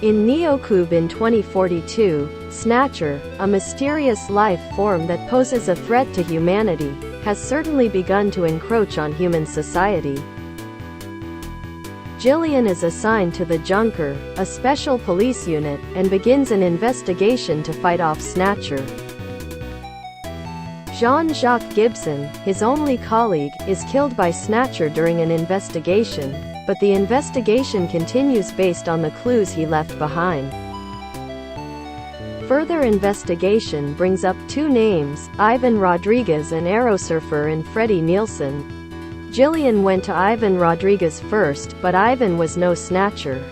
In Neocube in 2042, Snatcher, a mysterious life form that poses a threat to humanity, has certainly begun to encroach on human society. Jillian is assigned to the Junker, a special police unit, and begins an investigation to fight off Snatcher. Jean-Jacques Gibson, his only colleague, is killed by Snatcher during an investigation, but the investigation continues based on the clues he left behind. Further investigation brings up two names, Ivan Rodriguez, an aerosurfer, and Freddie Nielsen. Jillian went to Ivan Rodriguez first, but Ivan was no Snatcher.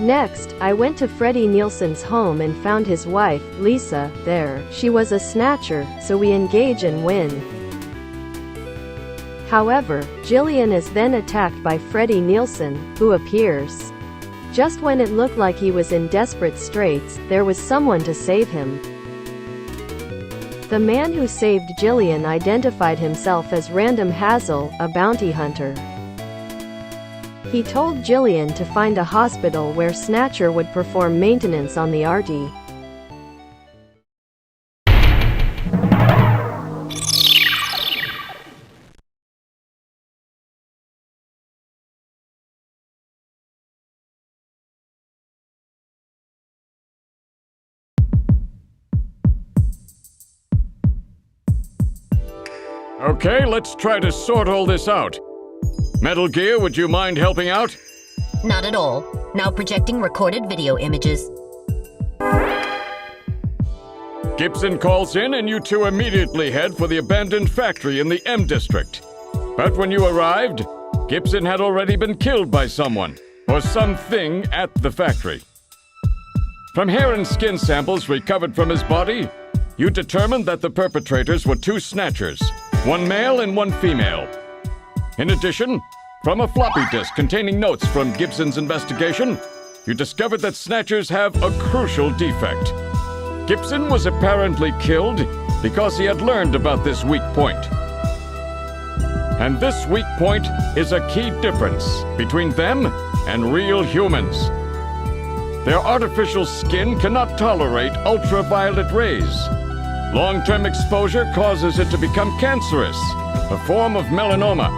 Next, I went to Freddie Nielsen's home and found his wife, Lisa, there. She was a Snatcher, so we engage and win. However, Jillian is then attacked by Freddie Nielsen, who appears. Just when it looked like he was in desperate straits, there was someone to save him. The man who saved Jillian identified himself as Random Hazel, a bounty hunter. He told Jillian to find a hospital where Snatcher would perform maintenance on the RT. Okay, let's try to sort all this out. Metal Gear, would you mind helping out? Not at all. Now projecting recorded video images. Gibson calls in and you two immediately head for the abandoned factory in the M District. But when you arrived, Gibson had already been killed by someone, or something at the factory. From hair and skin samples recovered from his body, you determined that the perpetrators were two Snatchers, one male and one female. In addition, from a floppy disk containing notes from Gibson's investigation, you discovered that Snatchers have a crucial defect. Gibson was apparently killed because he had learned about this weak point. And this weak point is a key difference between them and real humans. Their artificial skin cannot tolerate ultraviolet rays. Long-term exposure causes it to become cancerous, a form of melanoma.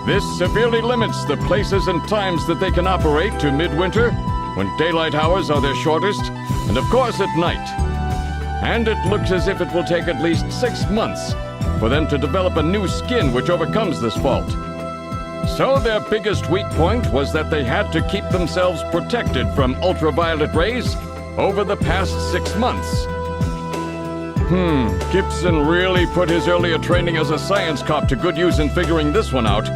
This severely limits the places and times that they can operate to midwinter, when daylight hours are their shortest, and of course at night. And it looks as if it will take at least 6 months for them to develop a new skin which overcomes this fault. So their biggest weak point was that they had to keep themselves protected from ultraviolet rays over the past 6 months. Gibson really put his earlier training as a science cop to good use in figuring this one out.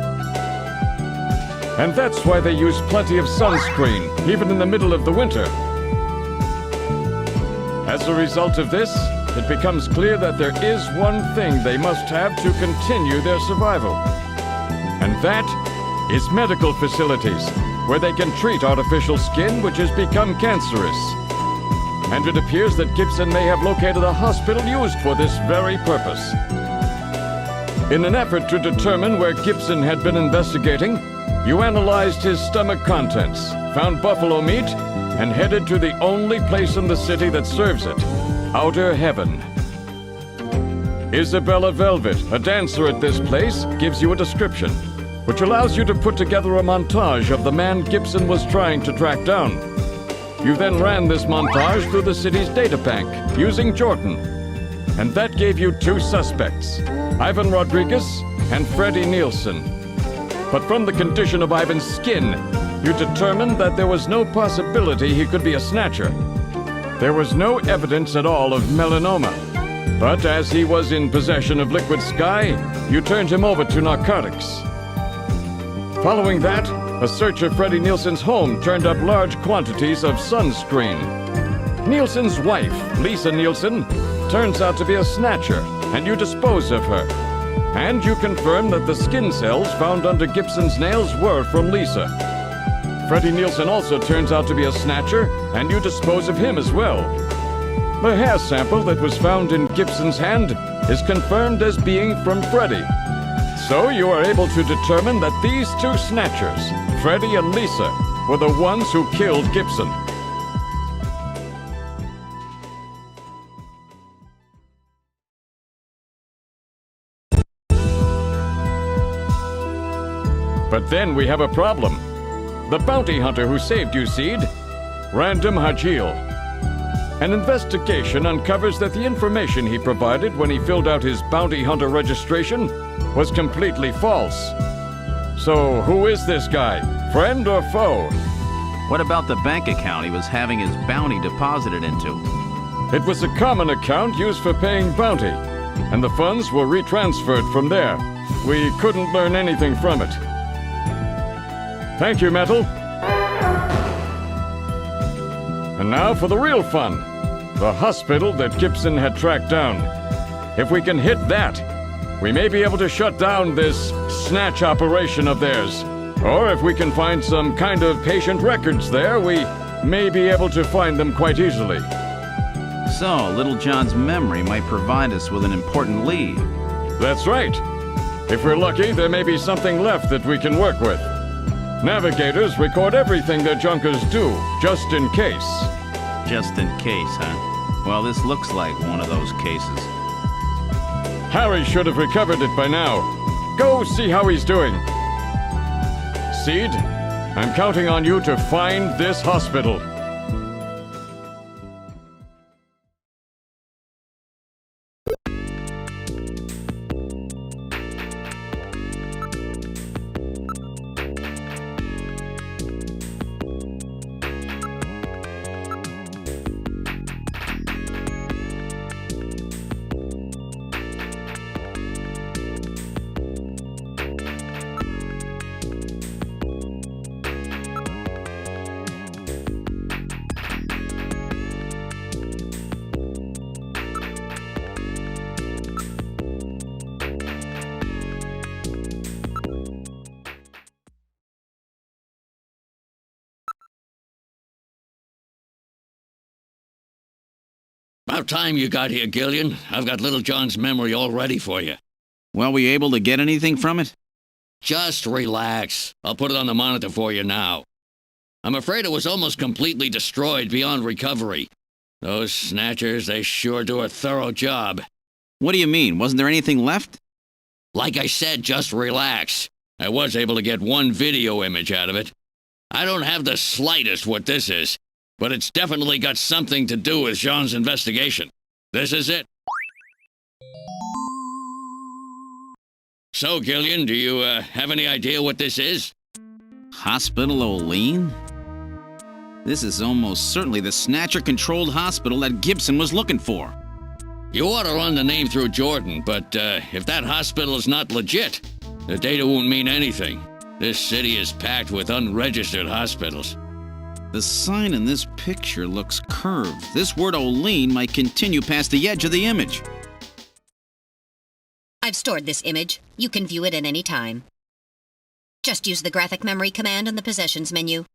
And that's why they use plenty of sunscreen, even in the middle of the winter. As a result of this, it becomes clear that there is one thing they must have to continue their survival. And that is medical facilities, where they can treat artificial skin which has become cancerous. And it appears that Gibson may have located a hospital used for this very purpose. In an effort to determine where Gibson had been investigating, you analyzed his stomach contents, found buffalo meat, and headed to the only place in the city that serves it, Outer Heaven. Isabella Velvet, a dancer at this place, gives you a description, which allows you to put together a montage of the man Gibson was trying to track down. You then ran this montage through the city's data bank, using Jordan. And that gave you two suspects, Ivan Rodriguez and Freddie Nielsen. But from the condition of Ivan's skin, you determined that there was no possibility he could be a Snatcher. There was no evidence at all of melanoma. But as he was in possession of liquid sky, you turned him over to narcotics. Following that, a search of Freddie Nielsen's home turned up large quantities of sunscreen. Nielsen's wife, Lisa Nielsen, turns out to be a Snatcher, and you dispose of her. And you confirm that the skin cells found under Gibson's nails were from Lisa. Freddie Nielsen also turns out to be a Snatcher, and you dispose of him as well. The hair sample that was found in Gibson's hand is confirmed as being from Freddie. So you are able to determine that these two Snatchers, Freddie and Lisa, were the ones who killed Gibson. But then we have a problem. The bounty hunter who saved you, Seed, Random Hajil. An investigation uncovers that the information he provided when he filled out his bounty hunter registration was completely false. So who is this guy? Friend or foe? What about the bank account he was having his bounty deposited into? It was a common account used for paying bounty, and the funds were retransferred from there. We couldn't learn anything from it. Thank you, Metal. And now for the real fun. The hospital that Gibson had tracked down. If we can hit that, we may be able to shut down this snatch operation of theirs. Or if we can find some kind of patient records there, we may be able to find them quite easily. So, Little John's memory might provide us with an important lead. That's right. If we're lucky, there may be something left that we can work with. Navigators record everything their junkers do, just in case. Just in case, huh? Well, this looks like one of those cases. Harry should have recovered it by now. Go see how he's doing. Seed, I'm counting on you to find this hospital. About time you got here, Gillian. I've got Little John's memory all ready for you. Well, we able to get anything from it? Just relax. I'll put it on the monitor for you now. I'm afraid it was almost completely destroyed beyond recovery. Those snatchers, they sure do a thorough job. What do you mean? Wasn't there anything left? Like I said, just relax. I was able to get one video image out of it. I don't have the slightest what this is, but it's definitely got something to do with Jean's investigation. This is it. So, Gillian, do you have any idea what this is? Hospital O'Lean? This is almost certainly the Snatcher-controlled hospital that Gibson was looking for. You ought to run the name through Jordan, but if that hospital is not legit, the data won't mean anything. This city is packed with unregistered hospitals. The sign in this picture looks curved. This word O'Lean might continue past the edge of the image. I've stored this image. You can view it at any time. Just use the graphic memory command on the Possessions menu.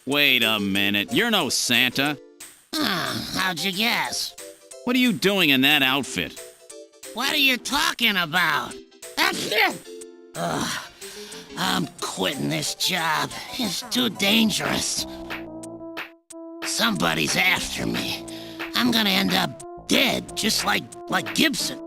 Wait a minute, you're no Santa. How'd you guess? What are you doing in that outfit? What are you talking about? Ugh, I'm quitting this job. It's too dangerous. Somebody's after me. I'm gonna end up dead, just like Gibson.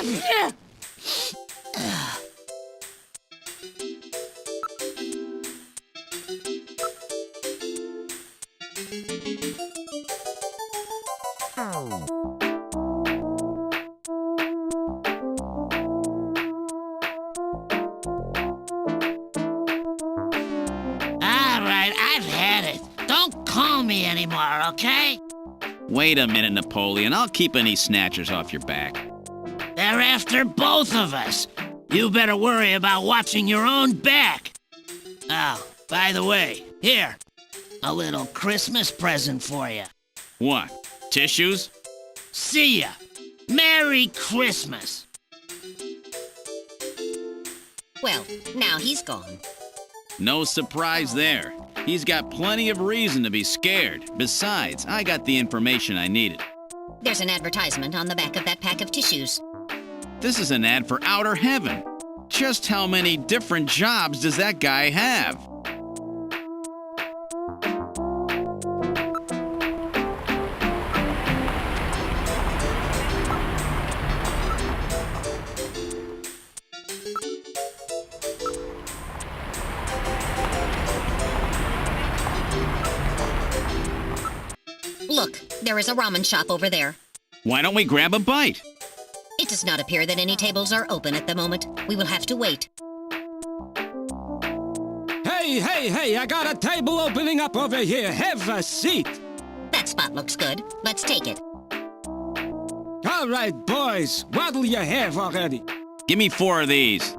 Alright, I've had it. Don't call me anymore, okay? Wait a minute, Napoleon. I'll keep any snatchers off your back. They're after both of us. You better worry about watching your own back. Oh, by the way, here. A little Christmas present for you. What? Tissues? See ya. Merry Christmas. Well, now he's gone. No surprise there. He's got plenty of reason to be scared. Besides, I got the information I needed. There's an advertisement on the back of that pack of tissues. This is an ad for outer heaven. Just how many different jobs does that guy have? Look, there is a ramen shop over there. Why don't we grab a bite? It does not appear that any tables are open at the moment. We will have to wait. Hey, I got a table opening up over here. Have a seat. That spot looks good. Let's take it. All right, boys, what'll you have already? Give me 4 of these.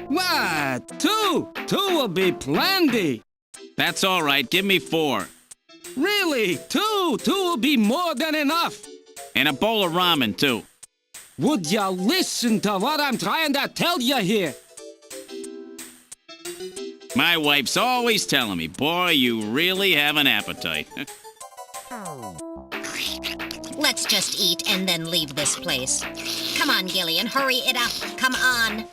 What? 2? 2 will be plenty. That's all right. Give me 4. Really? 2? 2 will be more than enough. And a bowl of ramen, too. Would you listen to what I'm trying to tell you here? My wife's always telling me, boy, you really have an appetite. Let's just eat and then leave this place. Come on, Gillian, hurry it up. Come on.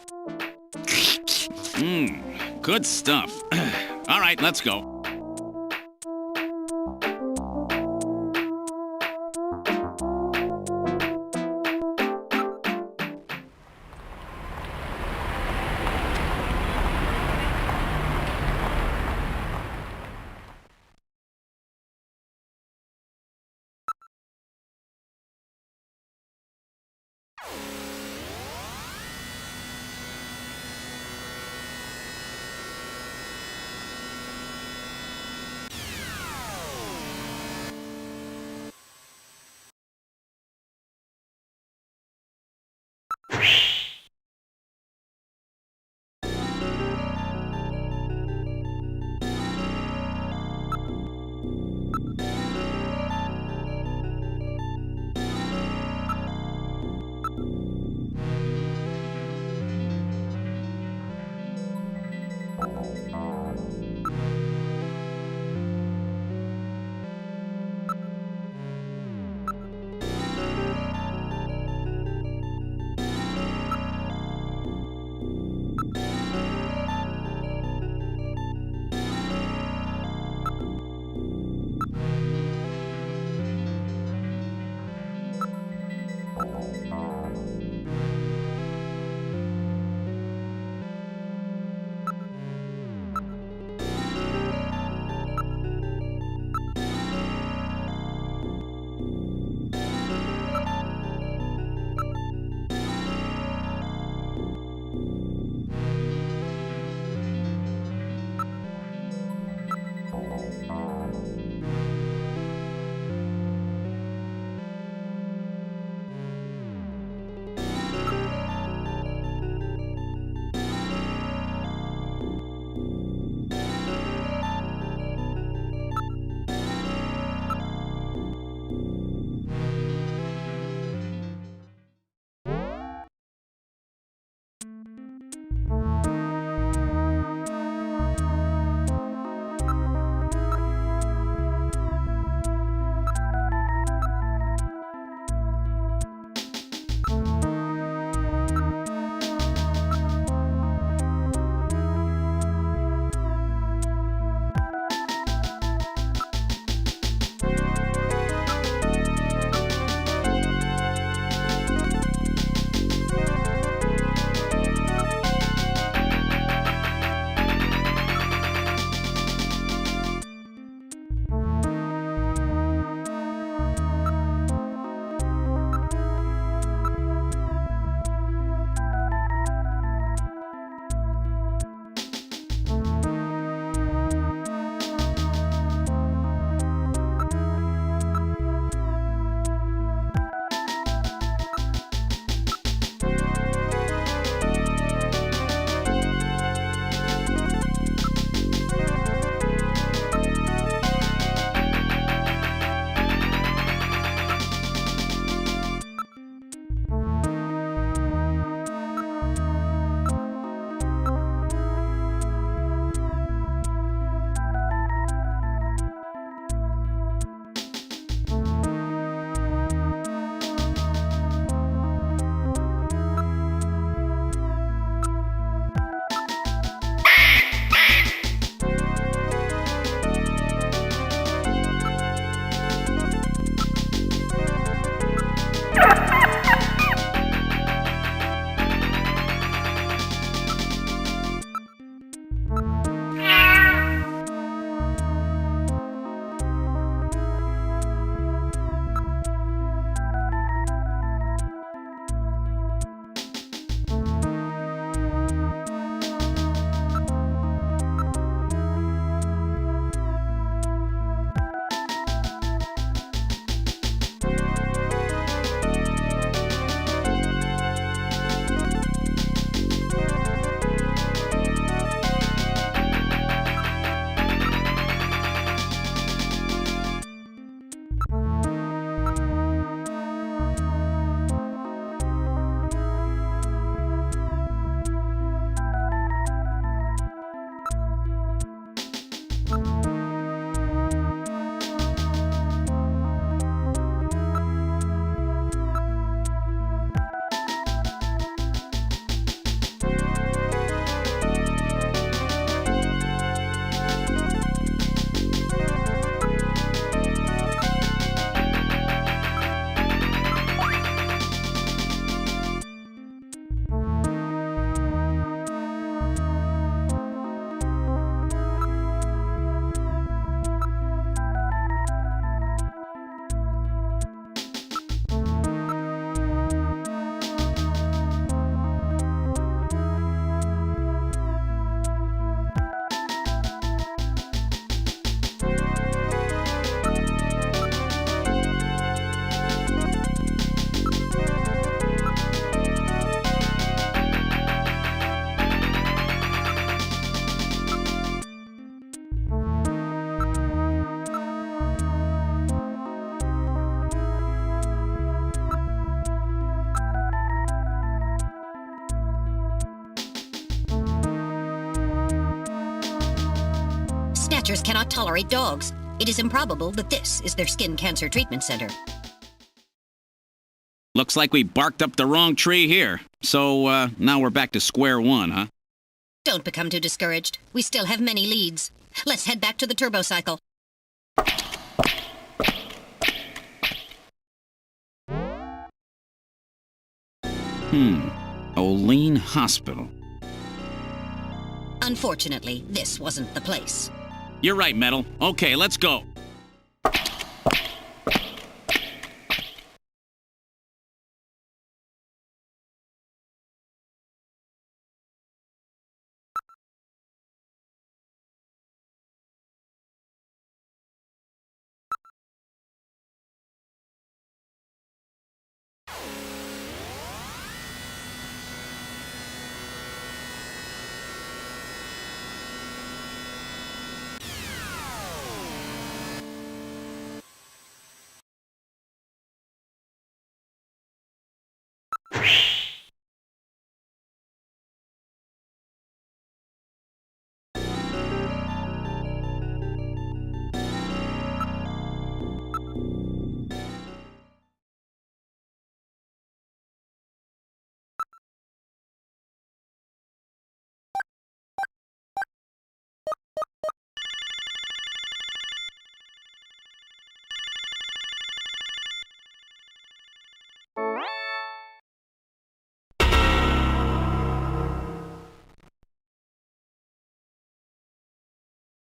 Good stuff. All right, let's go. Snatchers cannot tolerate dogs. It is improbable that this is their skin cancer treatment center. Looks like we barked up the wrong tree here. So, now we're back to square one, huh? Don't become too discouraged. We still have many leads. Let's head back to the turbocycle. Olean Hospital. Unfortunately, this wasn't the place. You're right, Metal. Okay, let's go.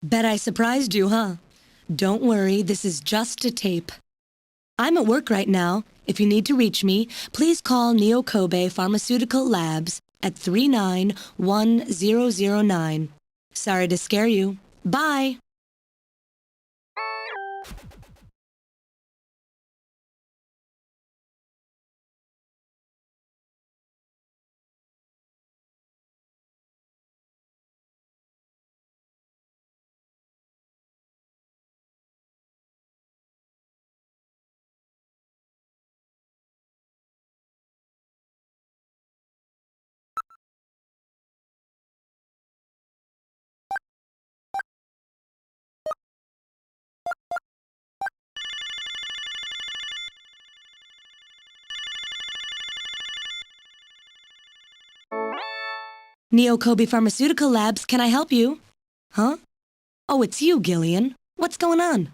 Bet I surprised you, huh? Don't worry, this is just a tape. I'm at work right now. If you need to reach me, please call Neo Kobe Pharmaceutical Labs at 391009. Sorry to scare you. Bye! Neo Kobe Pharmaceutical Labs, can I help you? Huh? Oh, it's you, Gillian. What's going on?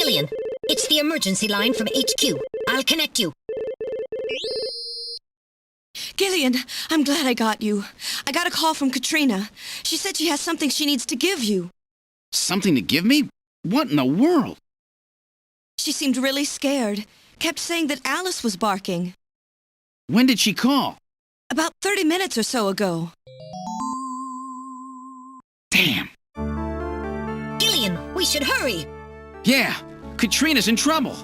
Gillian, it's the emergency line from HQ. I'll connect you. Gillian, I'm glad I got you. I got a call from Katrina. She said she has something she needs to give you. Something to give me? What in the world? She seemed really scared. Kept saying that Alice was barking. When did she call? About 30 minutes or so ago. Damn. Gillian, we should hurry. Yeah, Katrina's in trouble.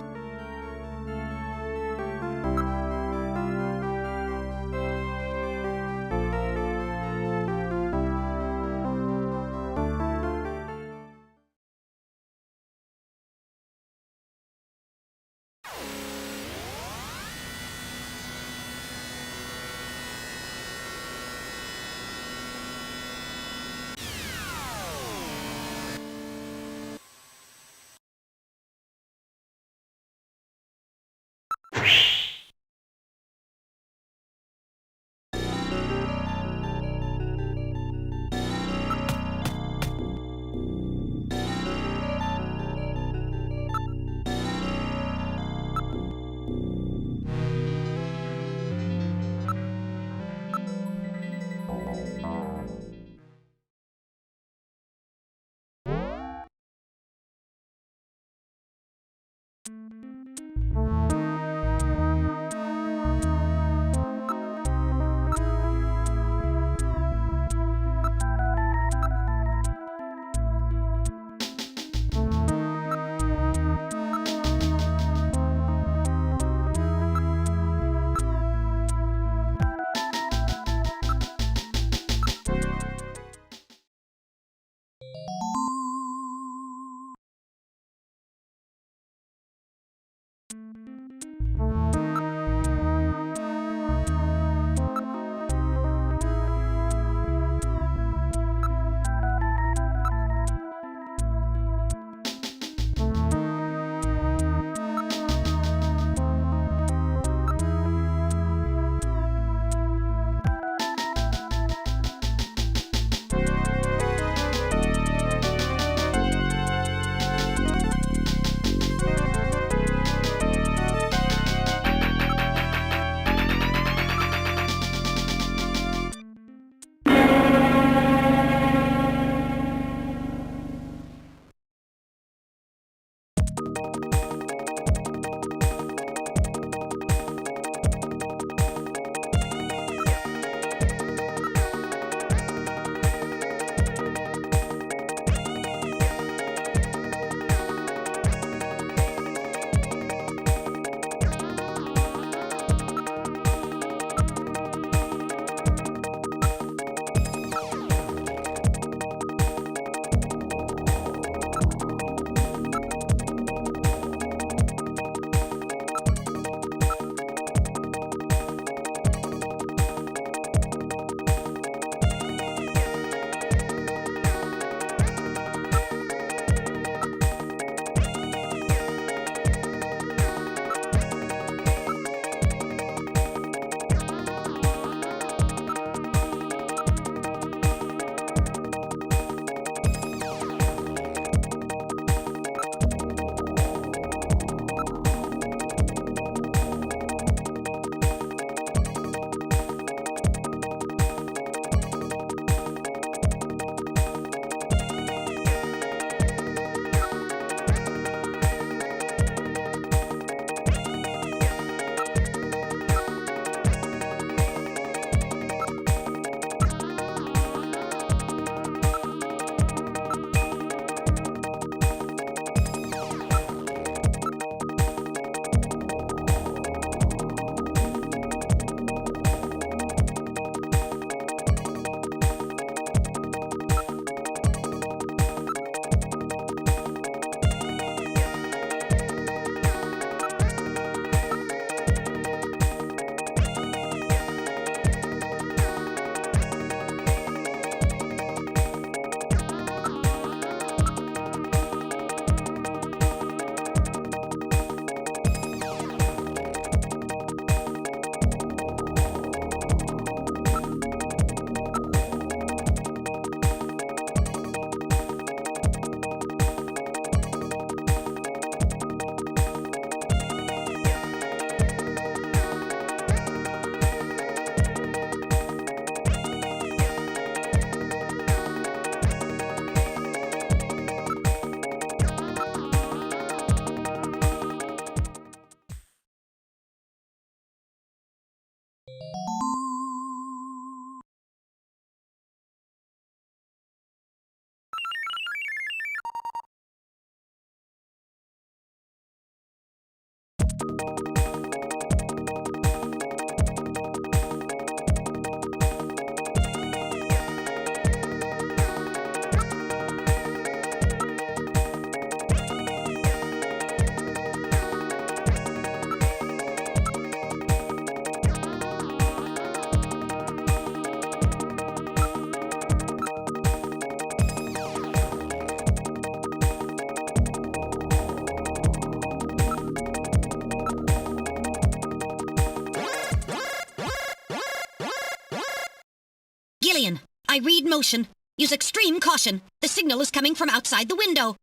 Gillian, I read motion. Use extreme caution. The signal is coming from outside the window.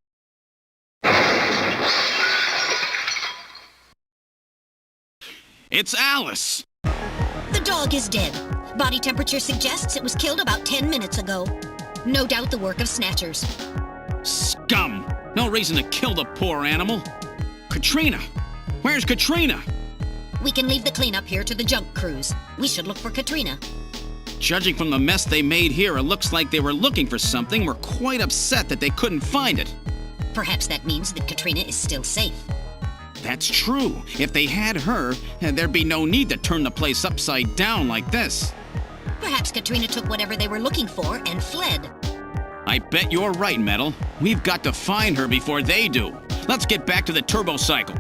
It's Alice! The dog is dead. Body temperature suggests it was killed about 10 minutes ago. No doubt the work of snatchers. Scum! No reason to kill the poor animal. Katrina! Where's Katrina? We can leave the cleanup here to the junk crews. We should look for Katrina. Judging from the mess they made here, it looks like they were looking for something. We're quite upset that they couldn't find it. Perhaps that means that Katrina is still safe. That's true. If they had her, there'd be no need to turn the place upside down like this. Perhaps Katrina took whatever they were looking for and fled. I bet you're right, Metal. We've got to find her before they do. Let's get back to the turbo cycle.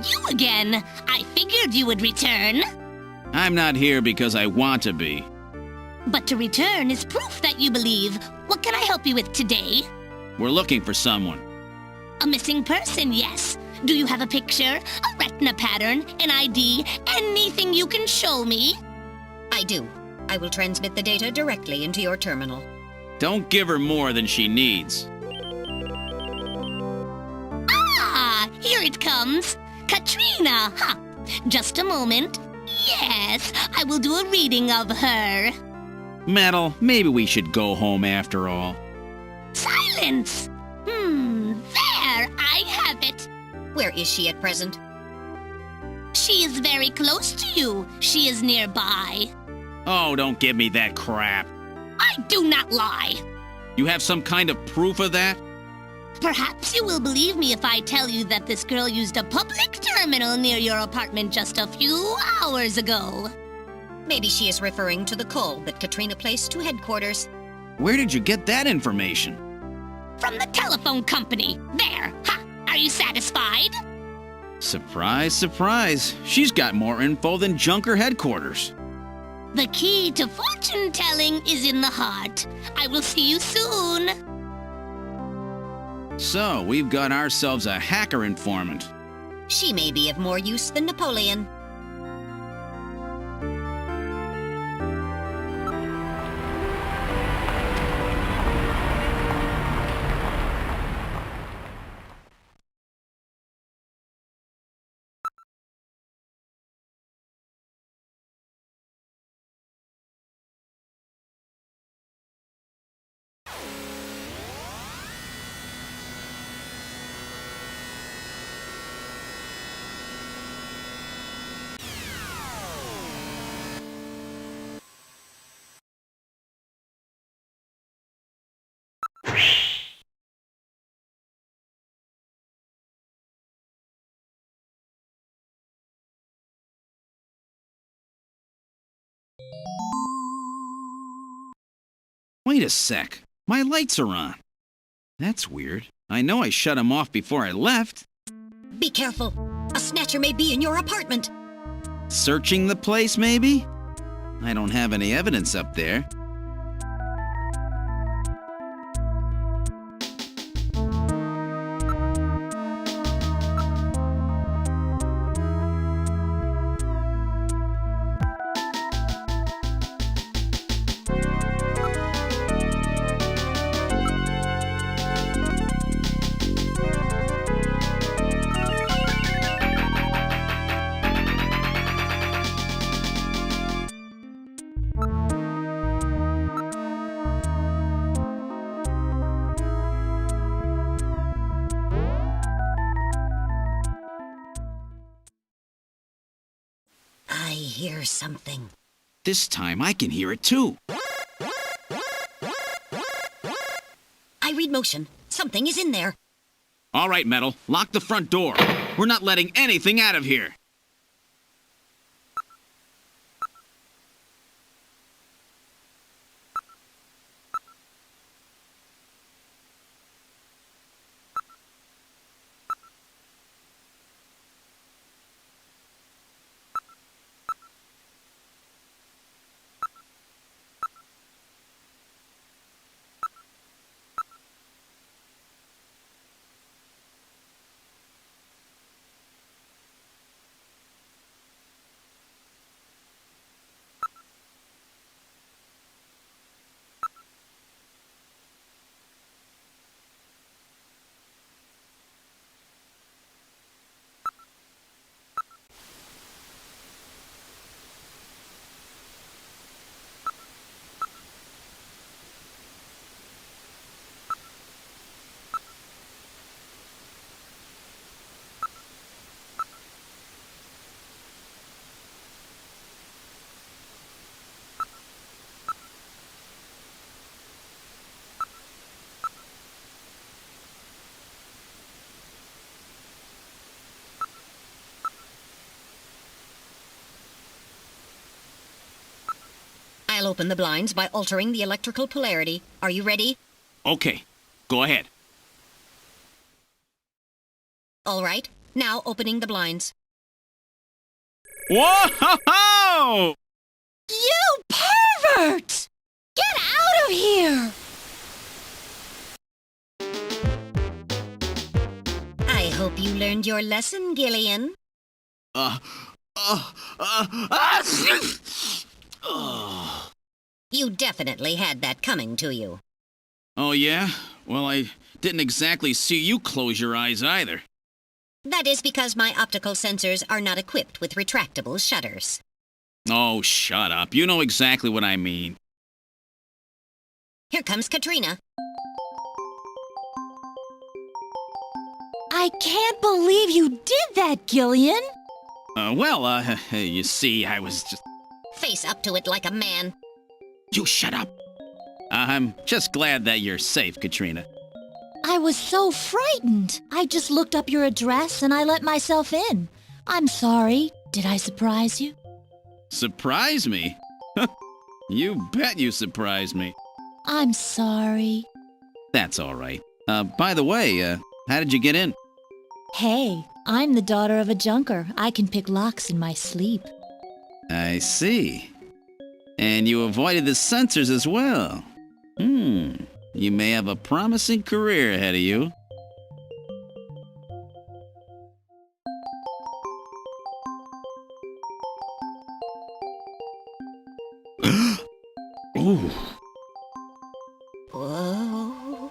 You again! I figured you would return. I'm not here because I want to be. But to return is proof that you believe. What can I help you with today? We're looking for someone. A missing person, yes. Do you have a picture, a retina pattern, an ID, anything you can show me? I do. I will transmit the data directly into your terminal. Don't give her more than she needs. Ah, here it comes. Katrina, huh? Just a moment. Yes, I will do a reading of her. Metal, maybe we should go home after all. Silence! There, I have it. Where is she at present? She is very close to you. She is nearby. Oh, don't give me that crap. I do not lie. You have some kind of proof of that? Perhaps you will believe me if I tell you that this girl used a public terminal near your apartment just a few hours ago. Maybe she is referring to the call that Katrina placed to headquarters. Where did you get that information? From the telephone company. There. Ha! Are you satisfied? Surprise, surprise. She's got more info than Junker headquarters. The key to fortune-telling is in the heart. I will see you soon. So, we've got ourselves a hacker informant. She may be of more use than Napoleon. Wait a sec. My lights are on. That's weird. I know I shut them off before I left. Be careful. A snatcher may be in your apartment. Searching the place, maybe? I don't have any evidence up there. I hear something. This time I can hear it too. I read motion. Something is in there. All right, Metal. Lock the front door. We're not letting anything out of here. I'll open the blinds by altering the electrical polarity. Are you ready? Okay, go ahead. All right. Now opening the blinds. Whoa! You pervert! Get out of here! I hope you learned your lesson, Gillian? You definitely had that coming to you. Oh, yeah? Well, I didn't exactly see you close your eyes either. That is because my optical sensors are not equipped with retractable shutters. Oh, shut up. You know exactly what I mean. Here comes Katrina. I can't believe you did that, Gillian! You see, I was just... Face up to it like a man. You shut up. I'm just glad that you're safe, Katrina. I was so frightened. I just looked up your address and I let myself in. I'm sorry. Did I surprise you? Surprise me? You bet you surprised me. I'm sorry. That's all right. By the way, how did you get in? Hey, I'm the daughter of a junker. I can pick locks in my sleep. I see. And you avoided the sensors as well. You may have a promising career ahead of you. Ooh. Whoa.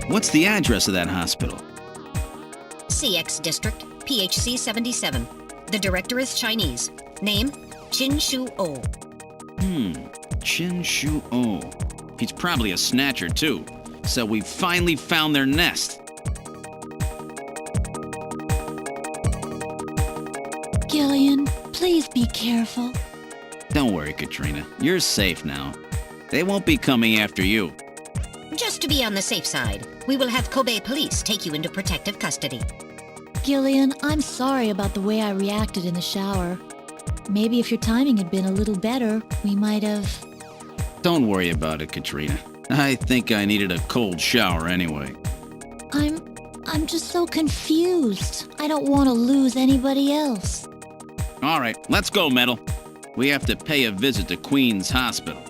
What's the address of that hospital? CX District, PHC 77. The director is Chinese. Name, Chin Shu O. Chin Shu O. He's probably a snatcher, too. So we finally found their nest. Gillian, please be careful. Don't worry, Katrina. You're safe now. They won't be coming after you. Just to be on the safe side, we will have Kobe police take you into protective custody. Gillian, I'm sorry about the way I reacted in the shower. Maybe if your timing had been a little better, we might have... Don't worry about it, Katrina. I think I needed a cold shower anyway. I'm just so confused. I don't want to lose anybody else. All right, let's go, Metal. We have to pay a visit to Queen's Hospital.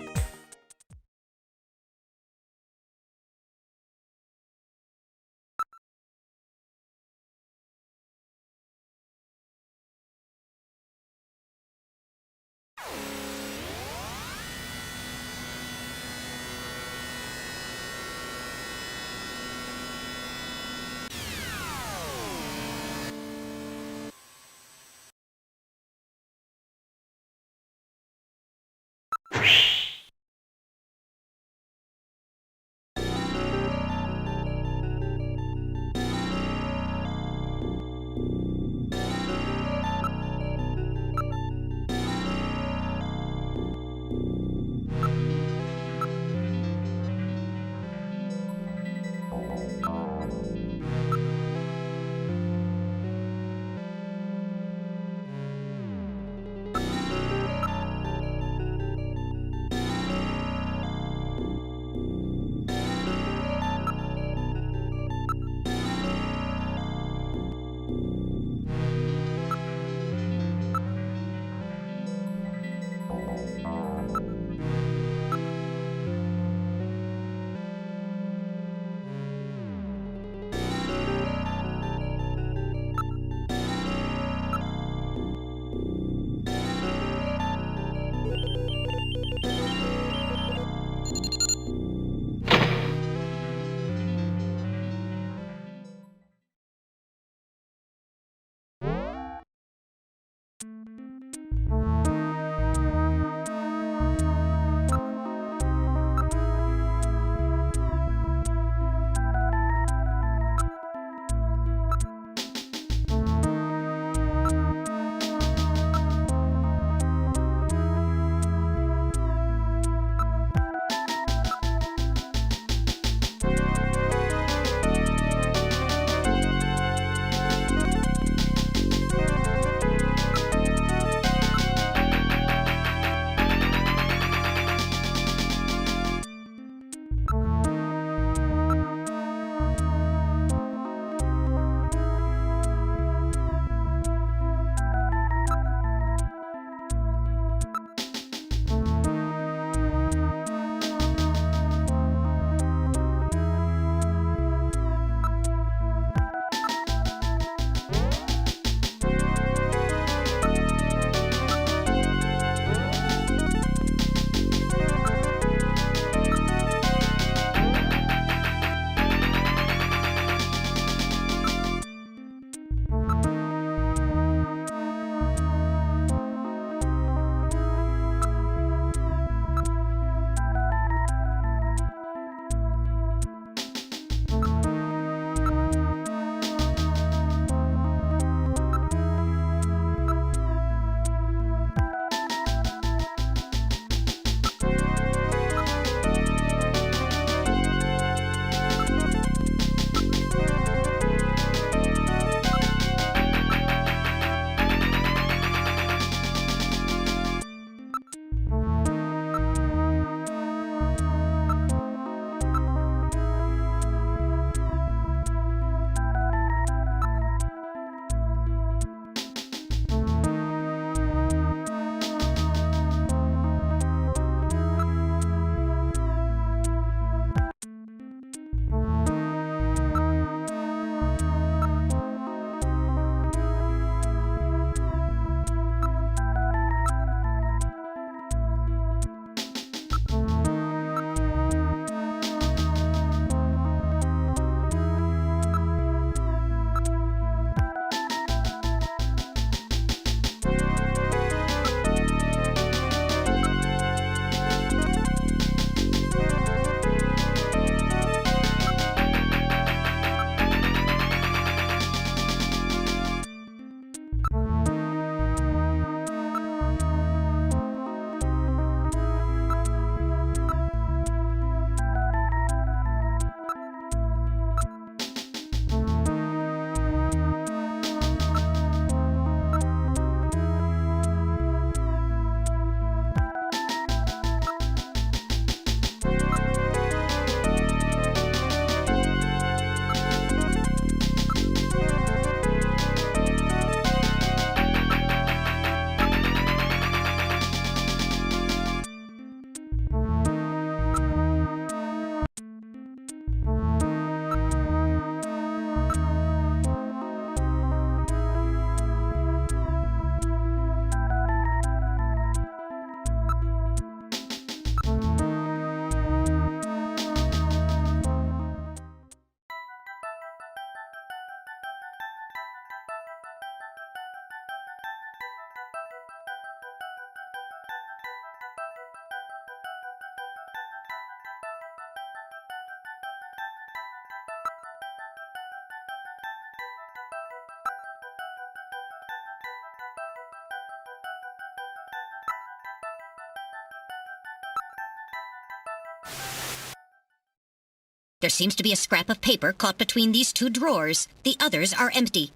There seems to be a scrap of paper caught between these two drawers. The others are empty.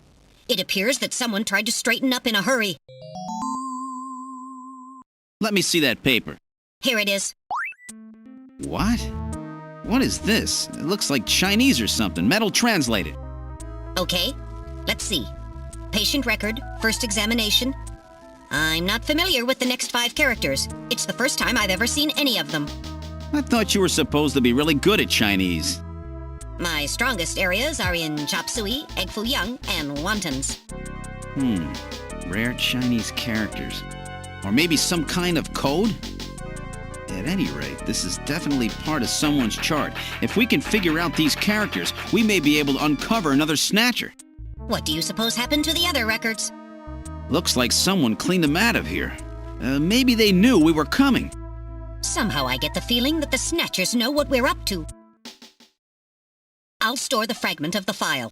It appears that someone tried to straighten up in a hurry. Let me see that paper. Here it is. What? What is this? It looks like Chinese or something. Metal translated. Okay, let's see. Patient record, first examination. I'm not familiar with the next 5 characters. It's the first time I've ever seen any of them. I thought you were supposed to be really good at Chinese. My strongest areas are in chop suey, egg foo young, and wontons. Rare Chinese characters. Or maybe some kind of code? At any rate, this is definitely part of someone's chart. If we can figure out these characters, we may be able to uncover another Snatcher. What do you suppose happened to the other records? Looks like someone cleaned them out of here. Maybe they knew we were coming. Somehow I get the feeling that the Snatchers know what we're up to. I'll store the fragment of the file.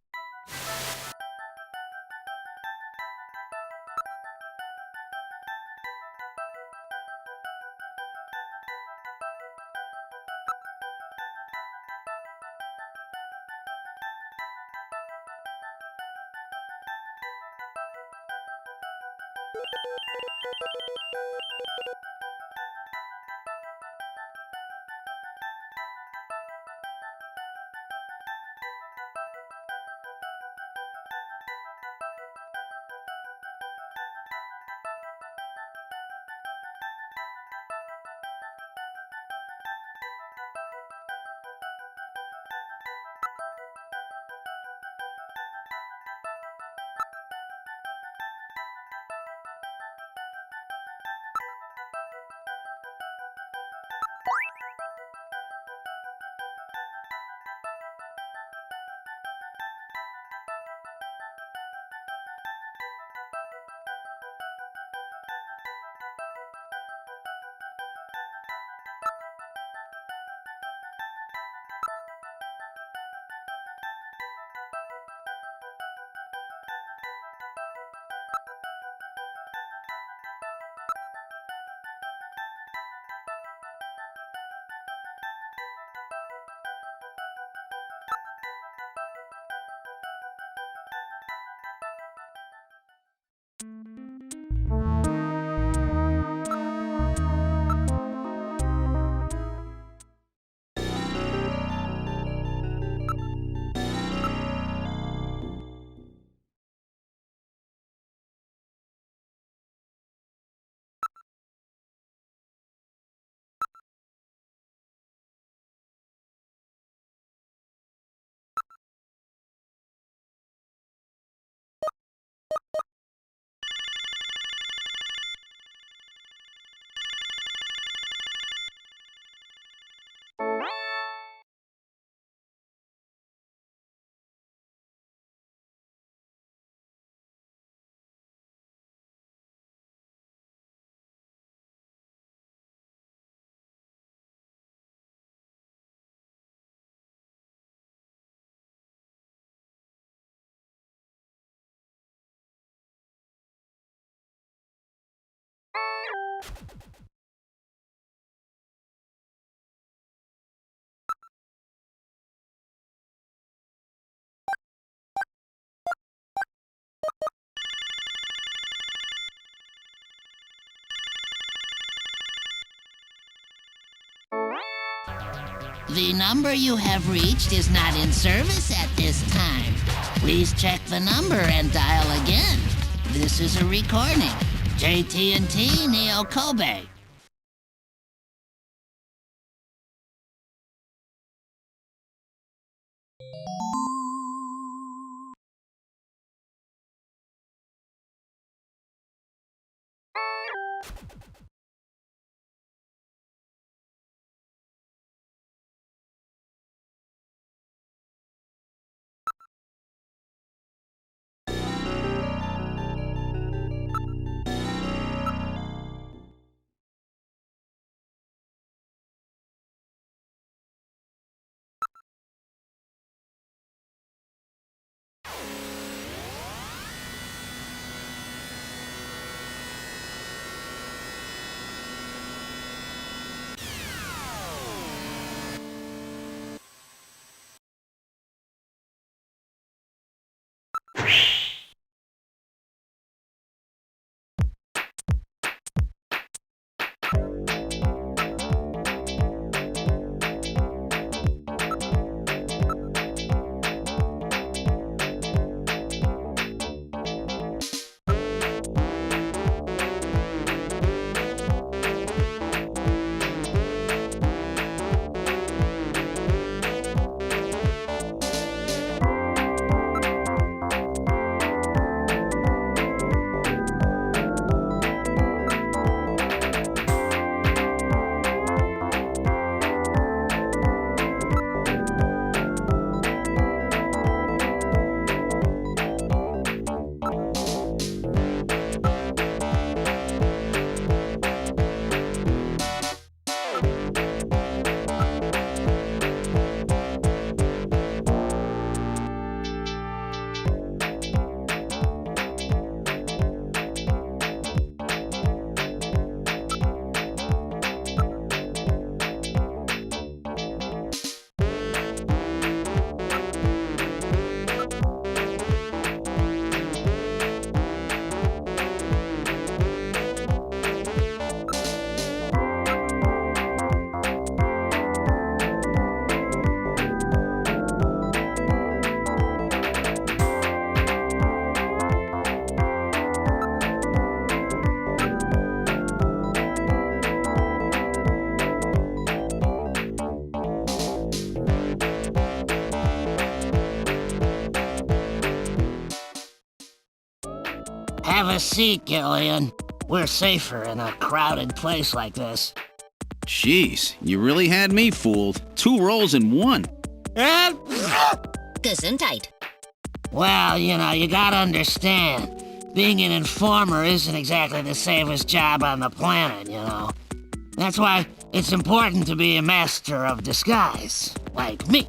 The number you have reached is not in service at this time. Please check the number and dial again. This is a recording. JT&T Neo Kobe. Have a seat, Gillian. We're safer in a crowded place like this. Jeez, you really had me fooled. 2 roles in one. Gesundheit. Well, you gotta understand. Being an informer isn't exactly the safest job on the planet, That's why it's important to be a master of disguise, like me.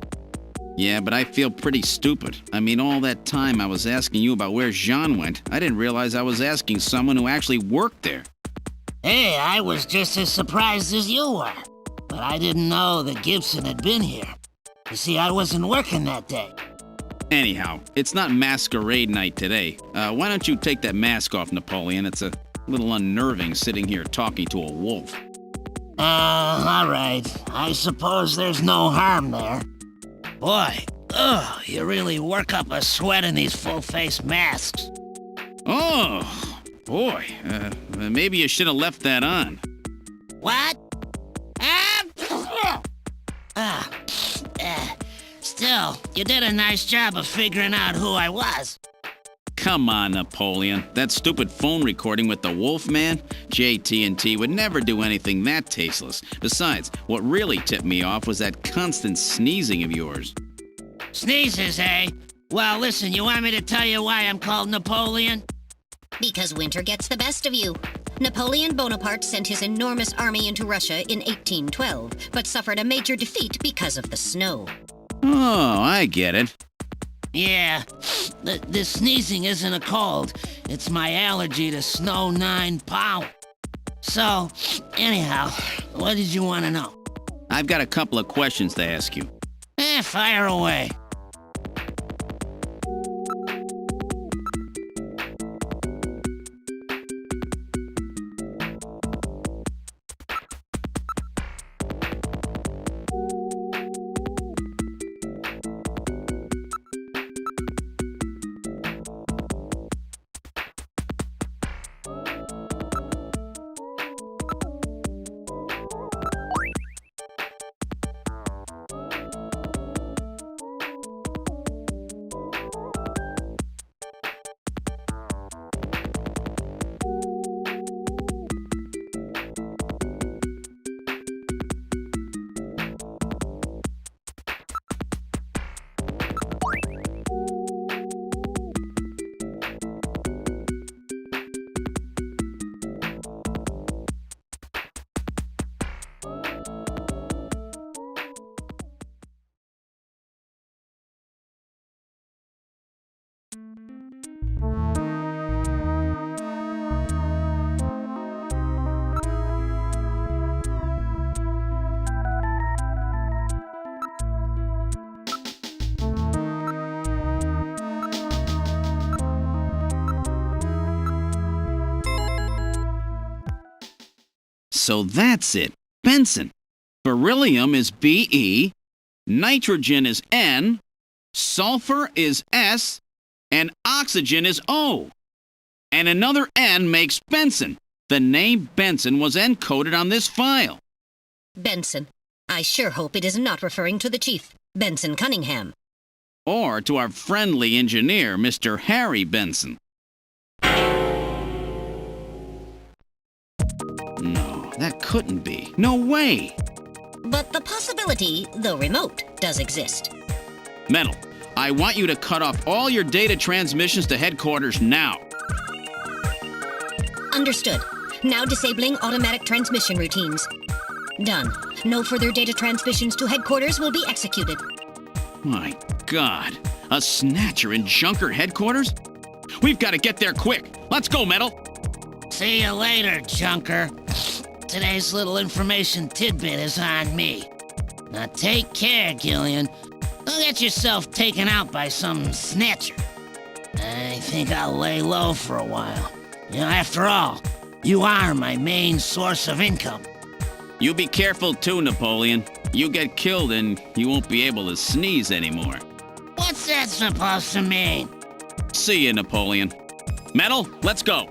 Yeah, but I feel pretty stupid. I mean, all that time I was asking you about where Jean went, I didn't realize I was asking someone who actually worked there. Hey, I was just as surprised as you were. But I didn't know that Gibson had been here. You see, I wasn't working that day. Anyhow, it's not masquerade night today. Why don't you take that mask off, Napoleon? It's a little unnerving sitting here talking to a wolf. All right. I suppose there's no harm there. Boy, you really work up a sweat in these full-face masks. Oh, boy. Maybe you should have left that on. What? Still, you did a nice job of figuring out who I was. Come on, Napoleon. That stupid phone recording with the Wolfman? JT&T would never do anything that tasteless. Besides, what really tipped me off was that constant sneezing of yours. Sneezes, eh? Well, listen, you want me to tell you why I'm called Napoleon? Because winter gets the best of you. Napoleon Bonaparte sent his enormous army into Russia in 1812, but suffered a major defeat because of the snow. Oh, I get it. Yeah, the sneezing isn't a cold. It's my allergy to snow 9 power. So, anyhow, what did you want to know? I've got a couple of questions to ask you. Fire away. So that's it. Benson. Beryllium is Be, nitrogen is N, sulfur is S, and oxygen is O. And another N makes Benson. The name Benson was encoded on this file. Benson. I sure hope it is not referring to the chief, Benson Cunningham. Or to our friendly engineer, Mr. Harry Benson. No, that couldn't be. No way! But the possibility, though remote, does exist. Metal, I want you to cut off all your data transmissions to headquarters now. Understood. Now disabling automatic transmission routines. Done. No further data transmissions to headquarters will be executed. My God, a Snatcher in Junker headquarters? We've got to get there quick. Let's go, Metal. See you later, Junker. Today's little information tidbit is on me. Now take care, Gillian. Don't get yourself taken out by some snatcher. I think I'll lay low for a while. After all, you are my main source of income. You be careful too, Napoleon. You get killed and you won't be able to sneeze anymore. What's that supposed to mean? See you, Napoleon. Metal, let's go.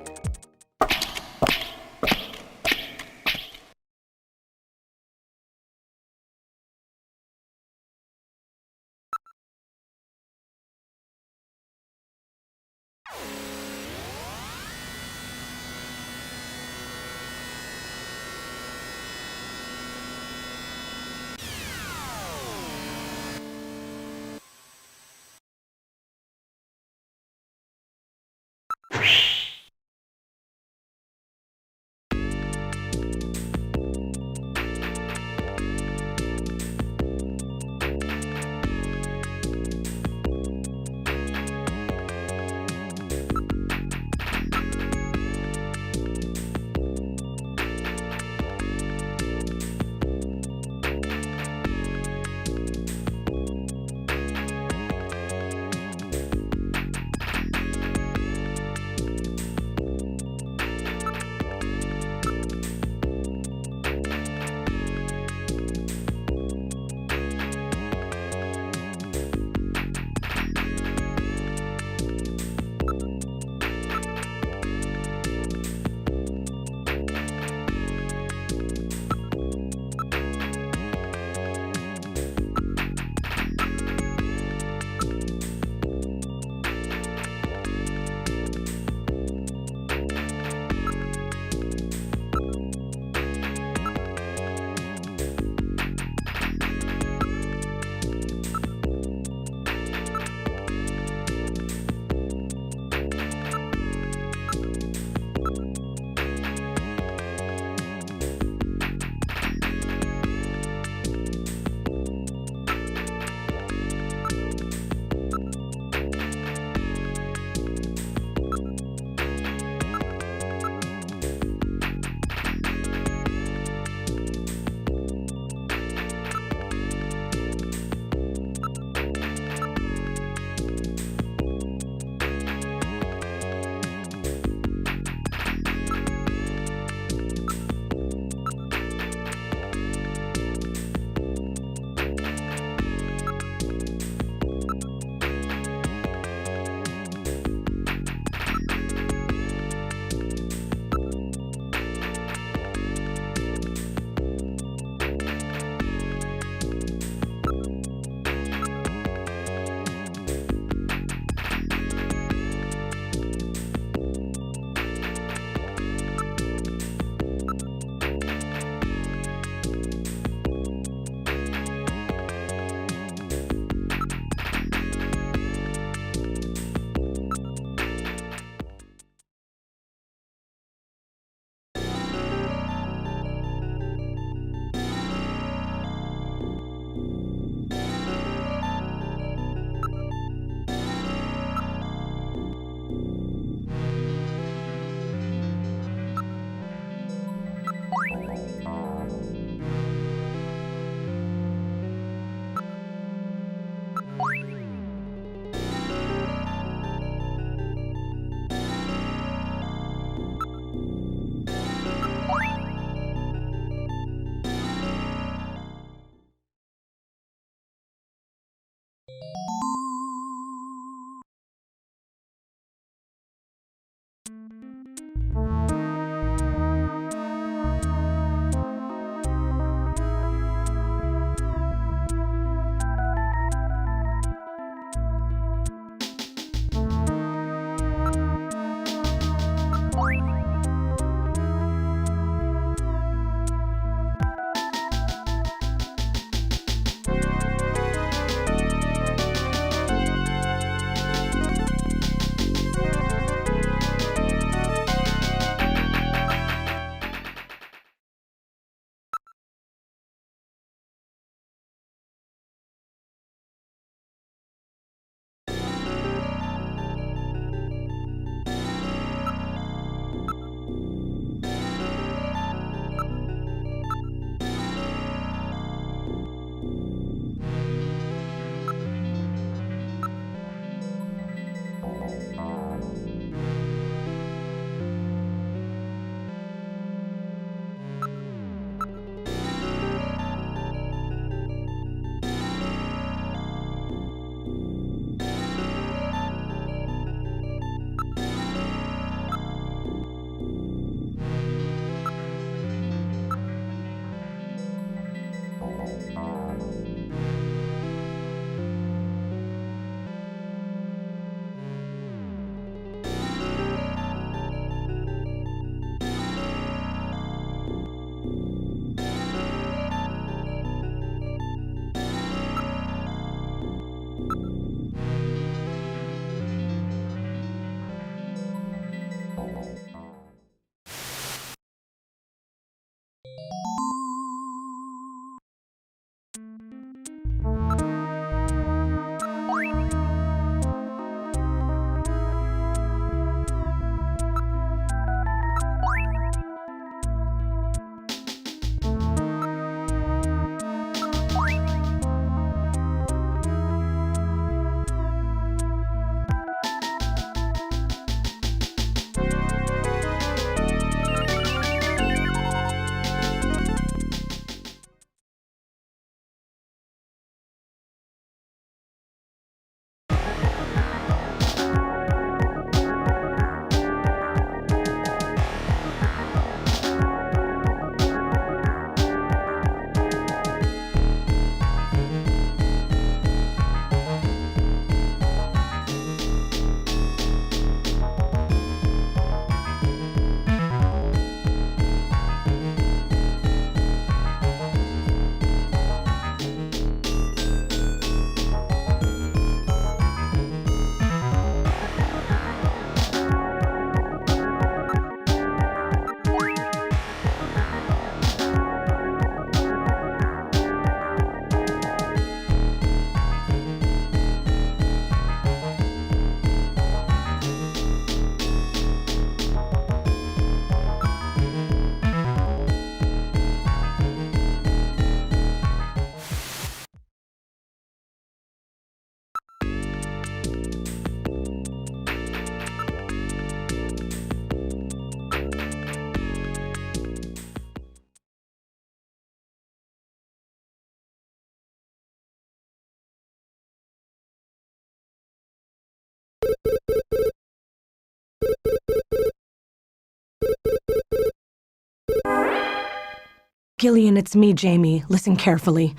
Gillian, it's me, Jamie. Listen carefully.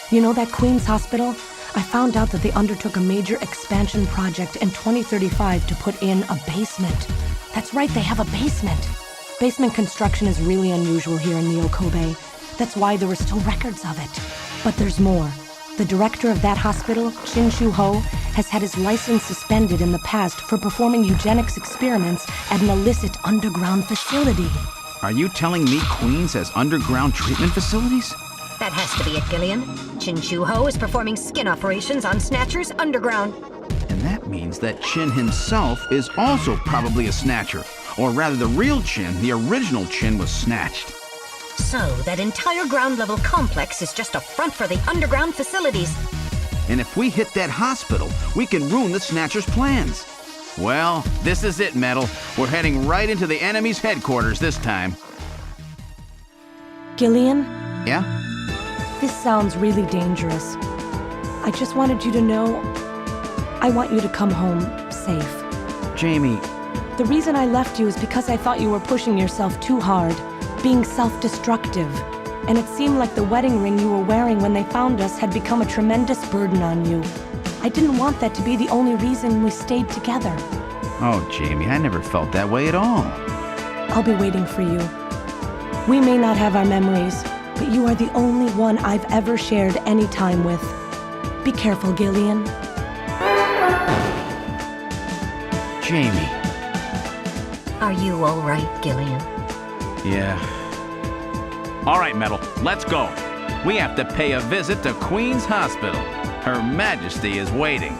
You know that Queen's Hospital? I found out that they undertook a major expansion project in 2035 to put in a basement. That's right, they have a basement. Basement construction is really unusual here in Neo Kobe. That's why there were still records of it. But there's more. The director of that hospital, Shin Shu-ho, has had his license suspended in the past for performing eugenics experiments at an illicit underground facility. Are you telling me Queens has underground treatment facilities? That has to be it, Gillian. Chin Shu-ho is performing skin operations on Snatchers underground. And that means that Chin himself is also probably a Snatcher. Or rather, the real Chin, the original Chin, was snatched. So, that entire ground-level complex is just a front for the underground facilities. And if we hit that hospital, we can ruin the Snatcher's plans. Well, this is it, Metal. We're heading right into the enemy's headquarters this time. Gillian? Yeah? This sounds really dangerous. I just wanted you to know I want you to come home safe. Jamie. The reason I left you is because I thought you were pushing yourself too hard, being self-destructive. And it seemed like the wedding ring you were wearing when they found us had become a tremendous burden on you. I didn't want that to be the only reason we stayed together. Oh, Jamie, I never felt that way at all. I'll be waiting for you. We may not have our memories, but you are the only one I've ever shared any time with. Be careful, Gillian. Jamie. Are you all right, Gillian? Yeah. All right, Metal, let's go. We have to pay a visit to Queen's Hospital. Her Majesty is waiting.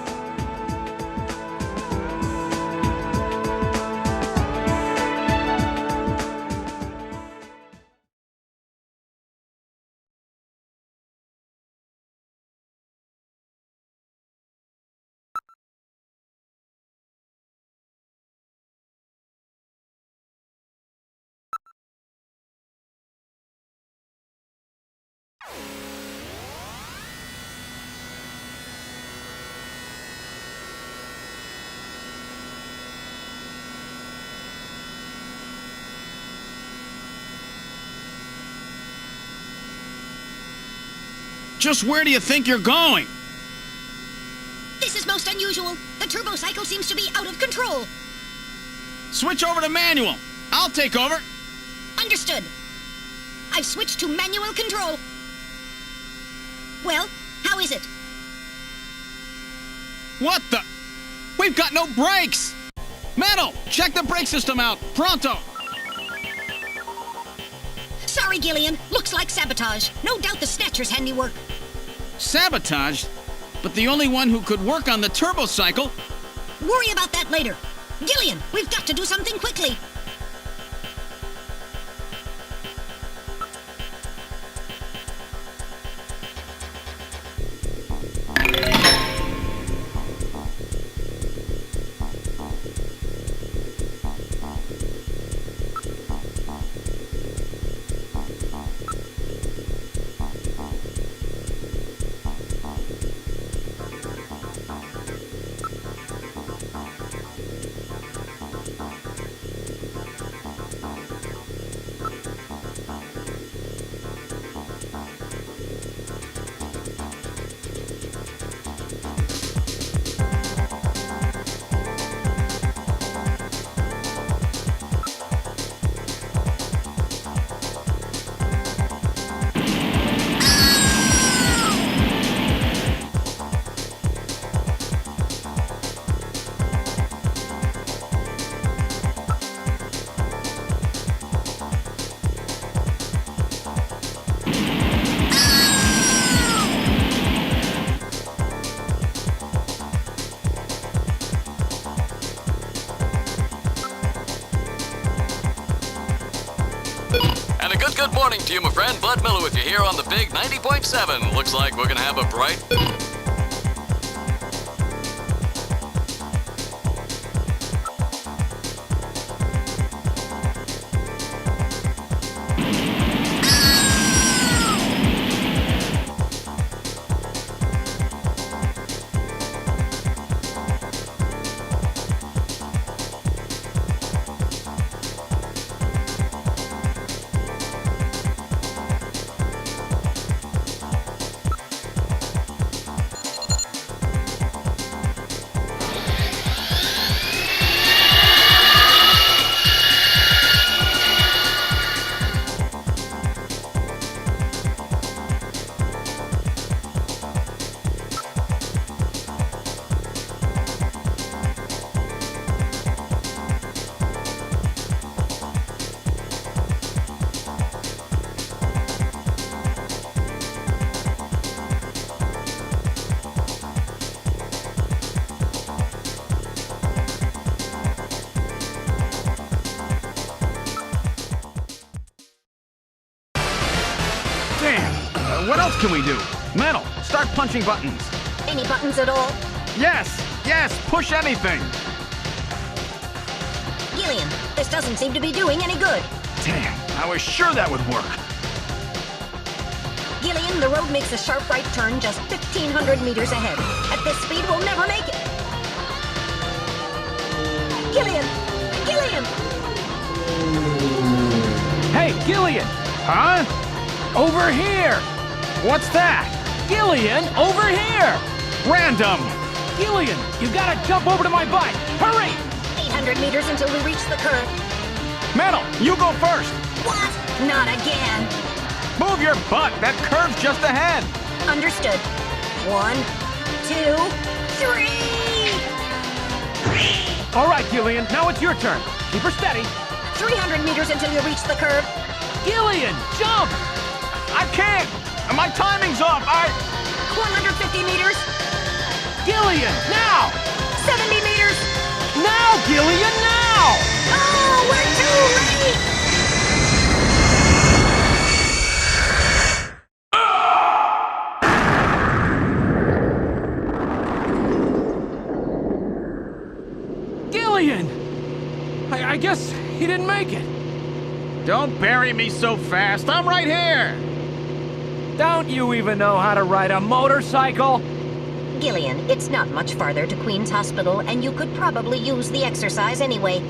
Just where do you think you're going? This is most unusual. The turbo cycle seems to be out of control. Switch over to manual. I'll take over. Understood. I've switched to manual control. Well, how is it? What the? We've got no brakes! Metal, check the brake system out. Pronto! Sorry, Gillian. Looks like sabotage. No doubt the Snatcher's handiwork. Sabotage? But the only one who could work on the turbo cycle? Worry about that later. Gillian, we've got to do something quickly. And a good morning to you, my friend. Bud Miller with you here on the big 90.7. Looks like we're gonna have a bright... can we do? Metal, start punching buttons. Any buttons at all? Yes, push anything. Gillian, this doesn't seem to be doing any good. Damn, I was sure that would work. Gillian, the road makes a sharp right turn just 1,500 meters ahead. At this speed, we'll never make it. Gillian! Gillian! Hey, Gillian! Huh? Over here! What's that? Gillian, over here! Random! Gillian, you gotta jump over to my bike! Hurry! 800 meters until we reach the curve. Metal, you go first! What? Not again. Move your butt! That curve's just ahead! Understood. 1, 2, 3! All right, Gillian, now it's your turn. Keep her steady. 300 meters until you reach the curve. Gillian, jump! I can't! My timing's off! 150 meters. Gillian, now! 70 meters. Now, Gillian, now! Oh, we're too late! Gillian! I guess he didn't make it. Don't bury me so fast! I'm right here! Don't you even know how to ride a motorcycle? Gillian, it's not much farther to Queen's Hospital, and you could probably use the exercise anyway.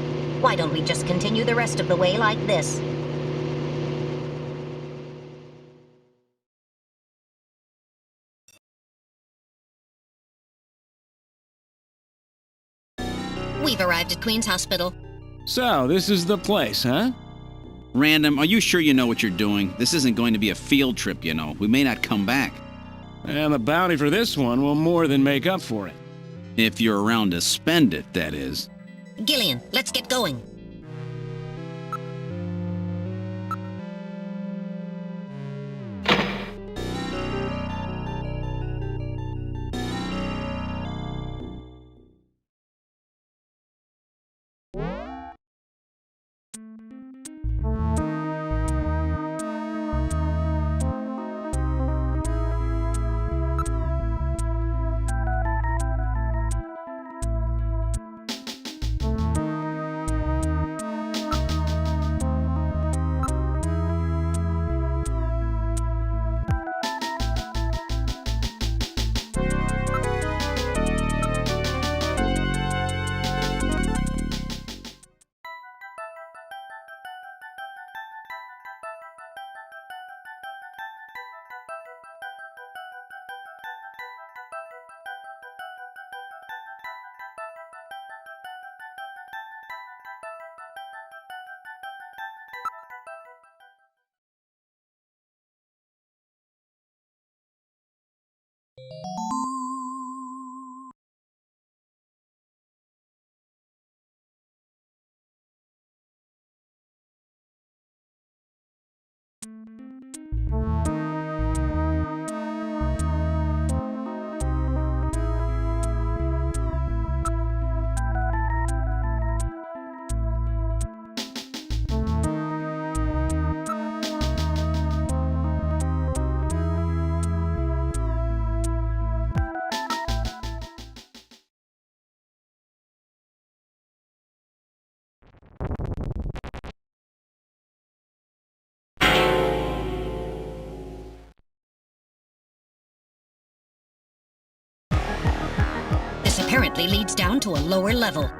Why don't we just continue the rest of the way like this? We've arrived at Queen's Hospital. So, this is the place, huh? Random, are you sure you know what you're doing? This isn't going to be a field trip, you know. We may not come back. And the bounty for this one will more than make up for it. If you're around to spend it, that is. Gillian, let's get going. This apparently leads down to a lower level.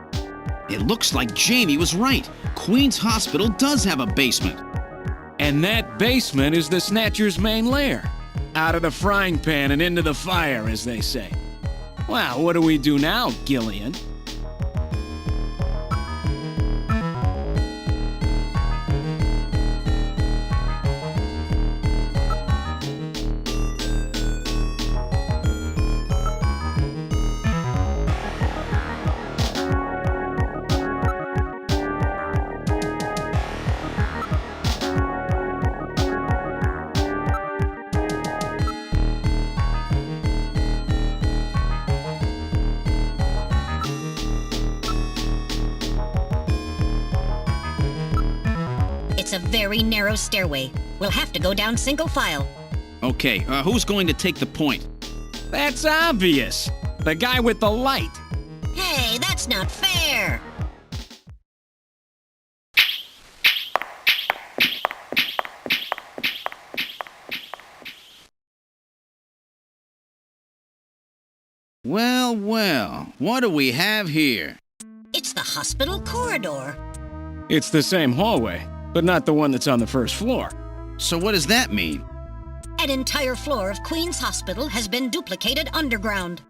It looks like Jamie was right. Queen's Hospital does have a basement. And that basement is the Snatcher's main lair. Out of the frying pan and into the fire, as they say. Well, what do we do now, Gillian? It's a very narrow stairway. We'll have to go down single file. Okay, who's going to take the point? That's obvious. The guy with the light. Hey, that's not fair! Well, well, what do we have here? It's the hospital corridor. It's the same hallway, but not the one that's on the first floor. So what does that mean? An entire floor of Queen's Hospital has been duplicated underground.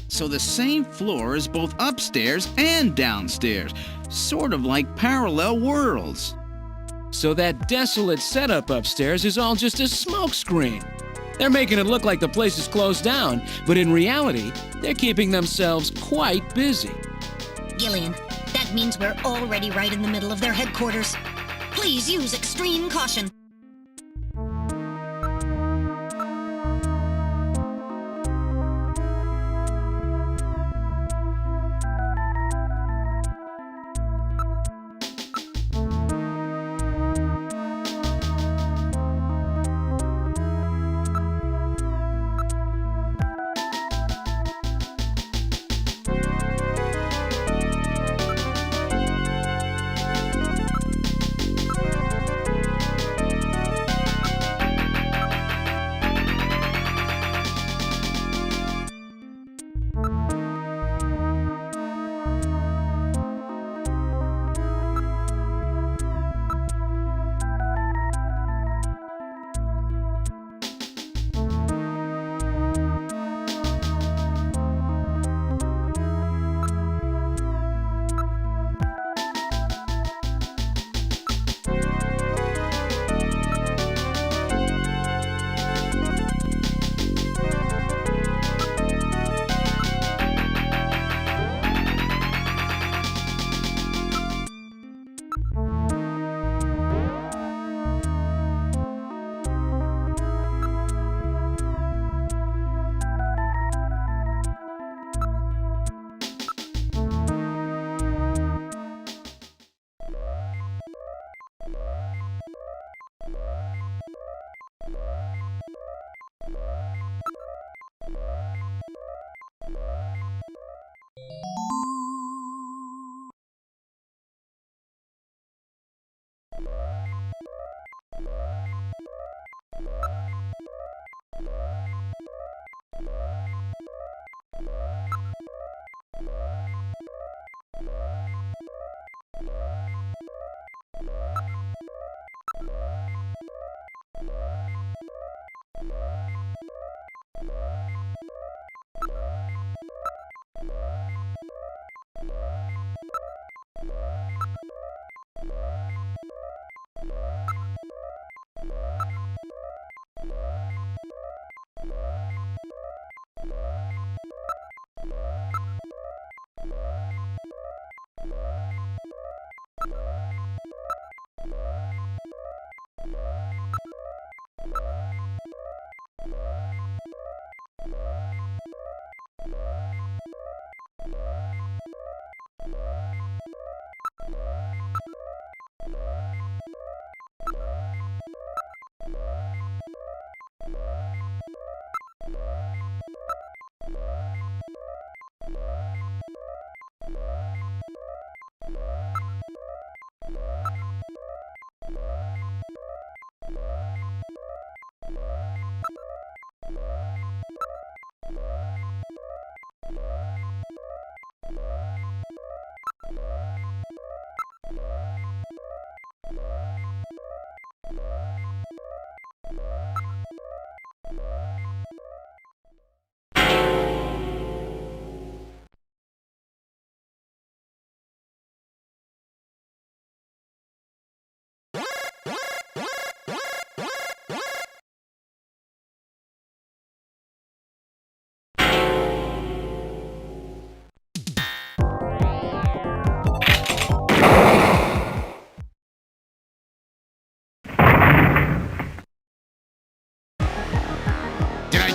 So the same floor is both upstairs and downstairs, sort of like parallel worlds. So that desolate setup upstairs is all just a smokescreen. They're making it look like the place is closed down, but in reality, they're keeping themselves quite busy. Gillian, that means we're already right in the middle of their headquarters. Please use extreme caution.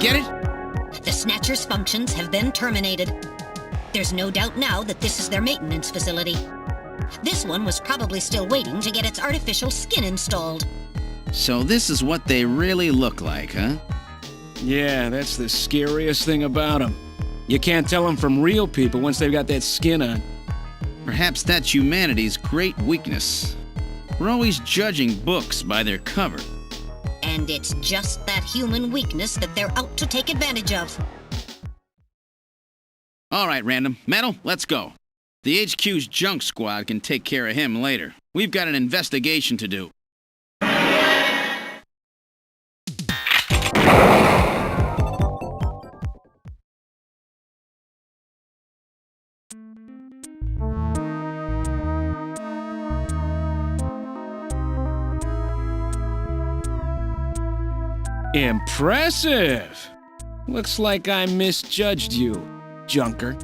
Get it? The Snatcher's functions have been terminated. There's no doubt now that this is their maintenance facility. This one was probably still waiting to get its artificial skin installed. So this is what they really look like, huh? Yeah, that's the scariest thing about them. You can't tell them from real people once they've got that skin on. Perhaps that's humanity's great weakness. We're always judging books by their cover. And it's just that human weakness that they're out to take advantage of. All right, Random. Metal, let's go. The HQ's junk squad can take care of him later. We've got an investigation to do. Impressive! Looks like I misjudged you, Junker.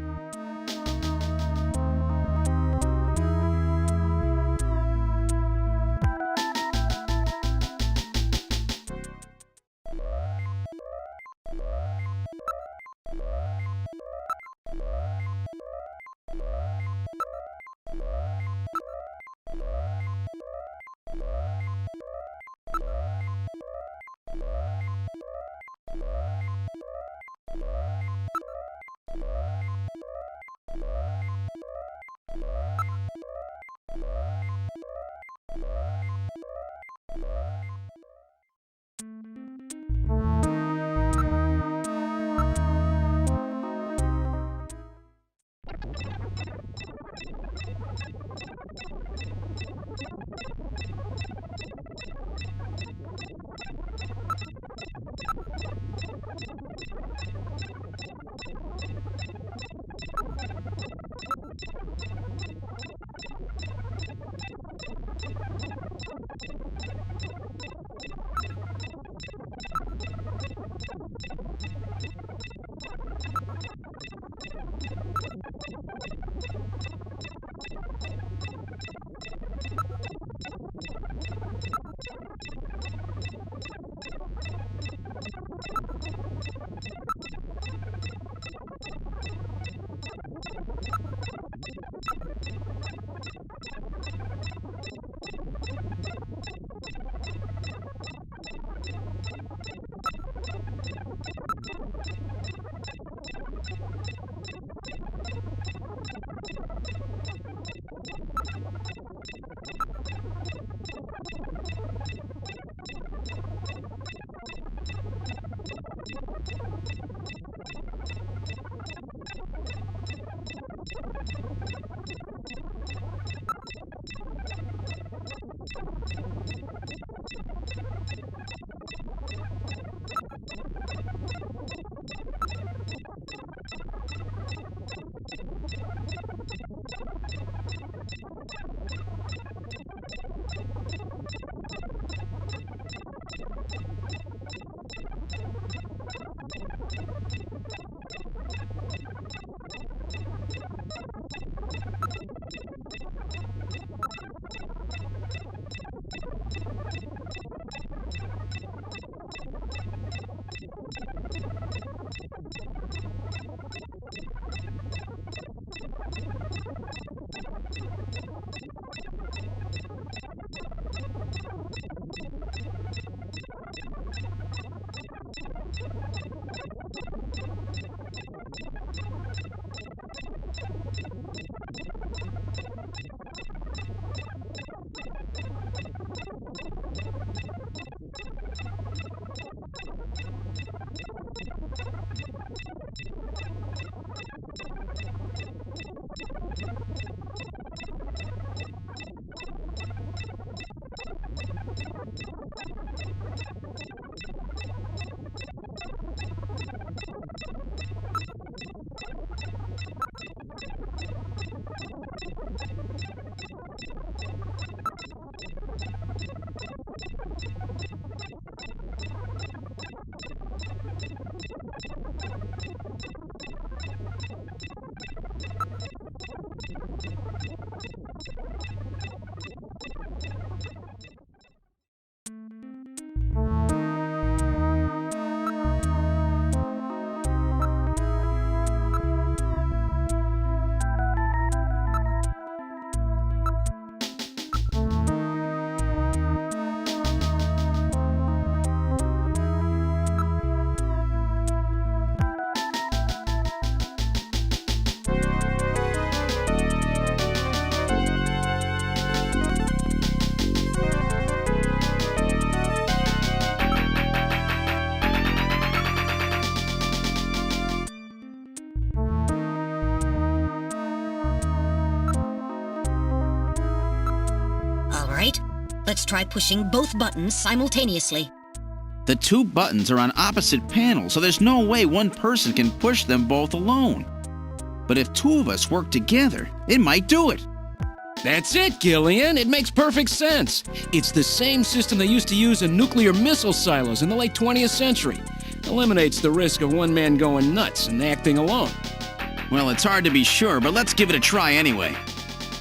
Let's try pushing both buttons simultaneously. The two buttons are on opposite panels, so there's no way one person can push them both alone. But if two of us work together, it might do it. That's it, Gillian. It makes perfect sense. It's the same system they used to use in nuclear missile silos in the late 20th century. Eliminates the risk of one man going nuts and acting alone. Well, it's hard to be sure, but let's give it a try anyway.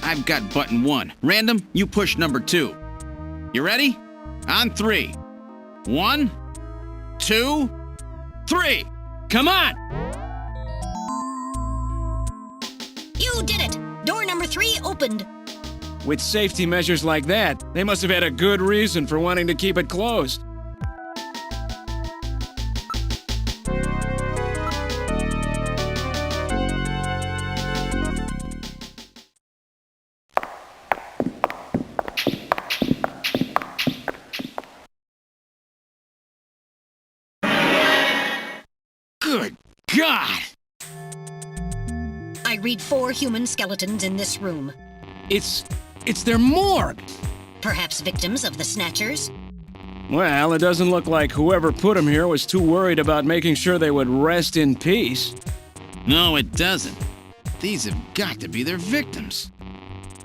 I've got button 1. Random, you push number 2. You ready? On 3. 1, 2, 3. Come on! You did it! Door number 3 opened. With safety measures like that, they must have had a good reason for wanting to keep it closed. Good God! I read 4 human skeletons in this room. It's their morgue. Perhaps victims of the Snatchers? Well, it doesn't look like whoever put them here was too worried about making sure they would rest in peace. No, it doesn't. These have got to be their victims.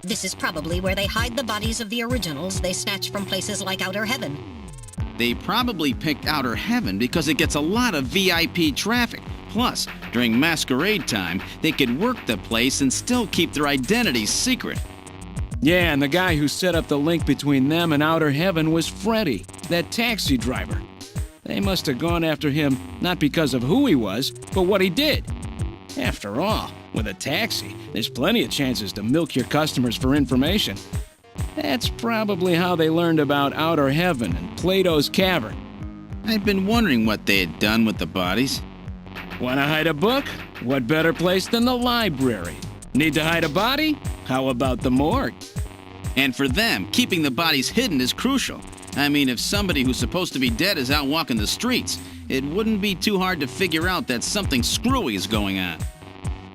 This is probably where they hide the bodies of the originals they snatch from places like Outer Heaven. They probably picked Outer Heaven because it gets a lot of VIP traffic. Plus, during masquerade time, they could work the place and still keep their identities secret. Yeah, and the guy who set up the link between them and Outer Heaven was Freddy, that taxi driver. They must have gone after him not because of who he was, but what he did. After all, with a taxi, there's plenty of chances to milk your customers for information. That's probably how they learned about Outer Heaven and Plato's Cavern. I've been wondering what they had done with the bodies. Want to hide a book? What better place than the library? Need to hide a body? How about the morgue? And for them, keeping the bodies hidden is crucial. I mean, if somebody who's supposed to be dead is out walking the streets, it wouldn't be too hard to figure out that something screwy is going on.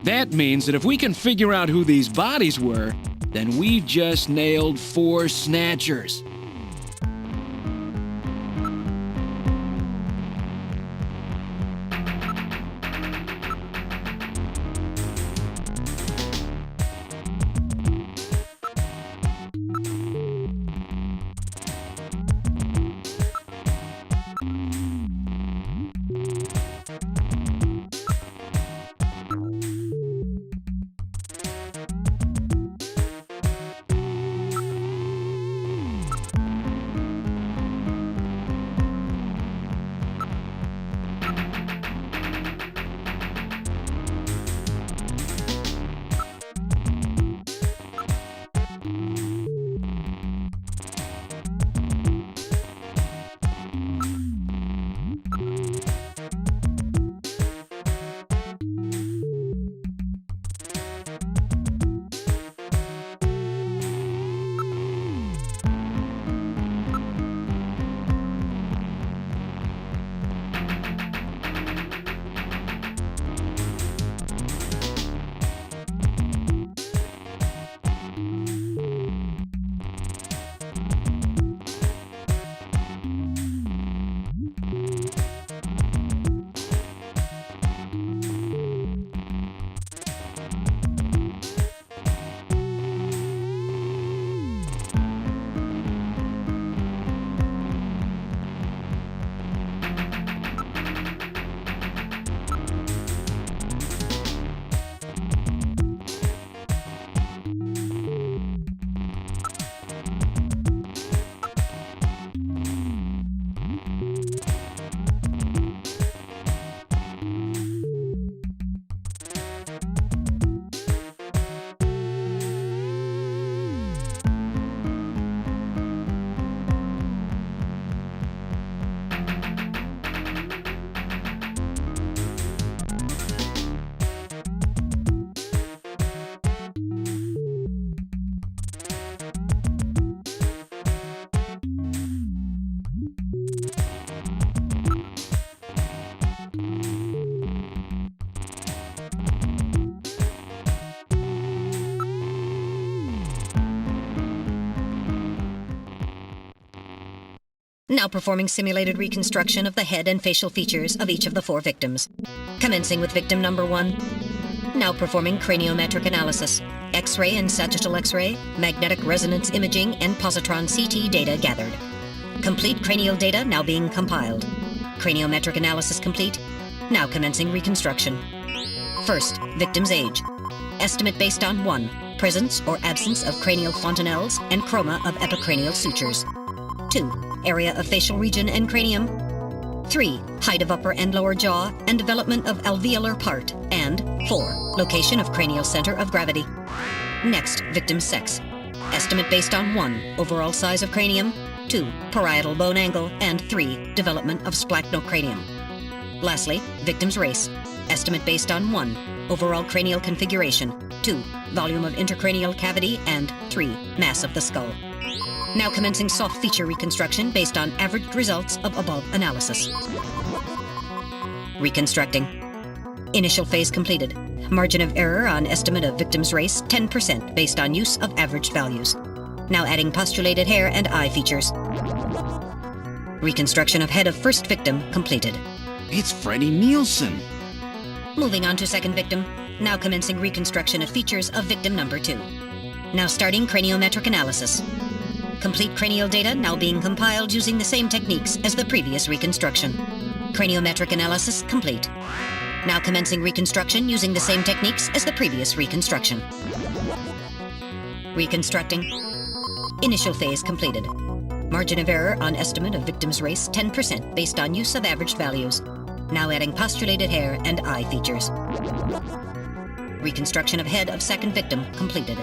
That means that if we can figure out who these bodies were, then we've just nailed 4 snatchers. Now performing simulated reconstruction of the head and facial features of each of the 4 victims. Commencing with victim number 1. Now performing craniometric analysis. X-ray and sagittal X-ray, magnetic resonance imaging, and positron CT data gathered. Complete cranial data now being compiled. Craniometric analysis complete. Now commencing reconstruction. First, victim's age. Estimate based on 1. Presence or absence of cranial fontanelles and chroma of epicranial sutures. 2. Area of facial region and cranium. 3. Height of upper and lower jaw and development of alveolar part. And 4. Location of cranial center of gravity. Next, victim's sex. Estimate based on 1. Overall size of cranium. 2. Parietal bone angle. And 3. Development of splachnocranium. Lastly, victim's race. Estimate based on 1. Overall cranial configuration. 2. Volume of intercranial cavity. And 3. Mass of the skull. Now commencing soft feature reconstruction based on averaged results of above analysis. Reconstructing. Initial phase completed. Margin of error on estimate of victim's race 10% based on use of averaged values. Now adding postulated hair and eye features. Reconstruction of head of first victim completed. It's Freddie Nielsen. Moving on to second victim. Now commencing reconstruction of features of victim number 2. Now starting craniometric analysis. Complete cranial data now being compiled using the same techniques as the previous reconstruction. Craniometric analysis complete. Now commencing reconstruction using the same techniques as the previous reconstruction. Reconstructing. Initial phase completed. Margin of error on estimate of victim's race 10% based on use of averaged values. Now adding postulated hair and eye features. Reconstruction of head of second victim completed.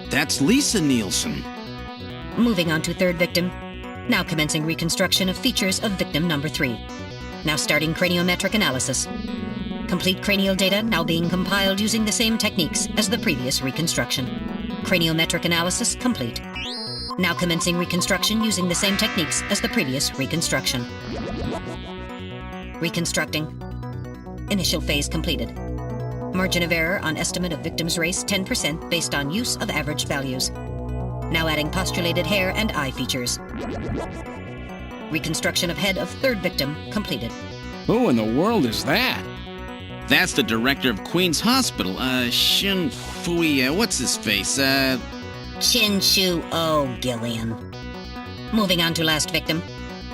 That's Lisa Nielsen. Moving on to third victim. Now commencing reconstruction of features of victim number 3. Now starting craniometric analysis. Complete cranial data now being compiled using the same techniques as the previous reconstruction. Craniometric analysis complete. Now commencing reconstruction using the same techniques as the previous reconstruction. Reconstructing. Initial phase completed. Margin of error on estimate of victim's race 10% based on use of averaged values. Now adding postulated hair and eye features. Reconstruction of head of third victim completed. Who in the world is that? That's the director of Queen's Hospital, Shin Fui, what's his face, Chin Shu O Gillian. Moving on to last victim.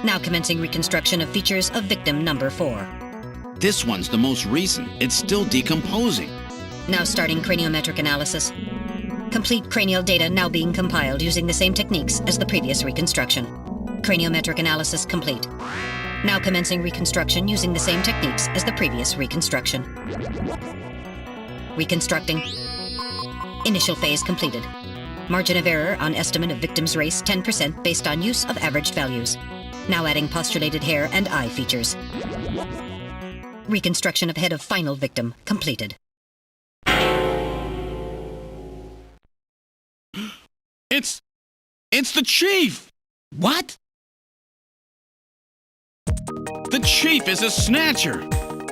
Now commencing reconstruction of features of victim number 4. This one's the most recent. It's still decomposing. Now starting craniometric analysis. Complete cranial data now being compiled using the same techniques as the previous reconstruction. Craniometric analysis complete. Now commencing reconstruction using the same techniques as the previous reconstruction. Reconstructing. Initial phase completed. Margin of error on estimate of victim's race 10% based on use of averaged values. Now adding postulated hair and eye features. Reconstruction of head of final victim completed. It's the chief! What? The chief is a snatcher!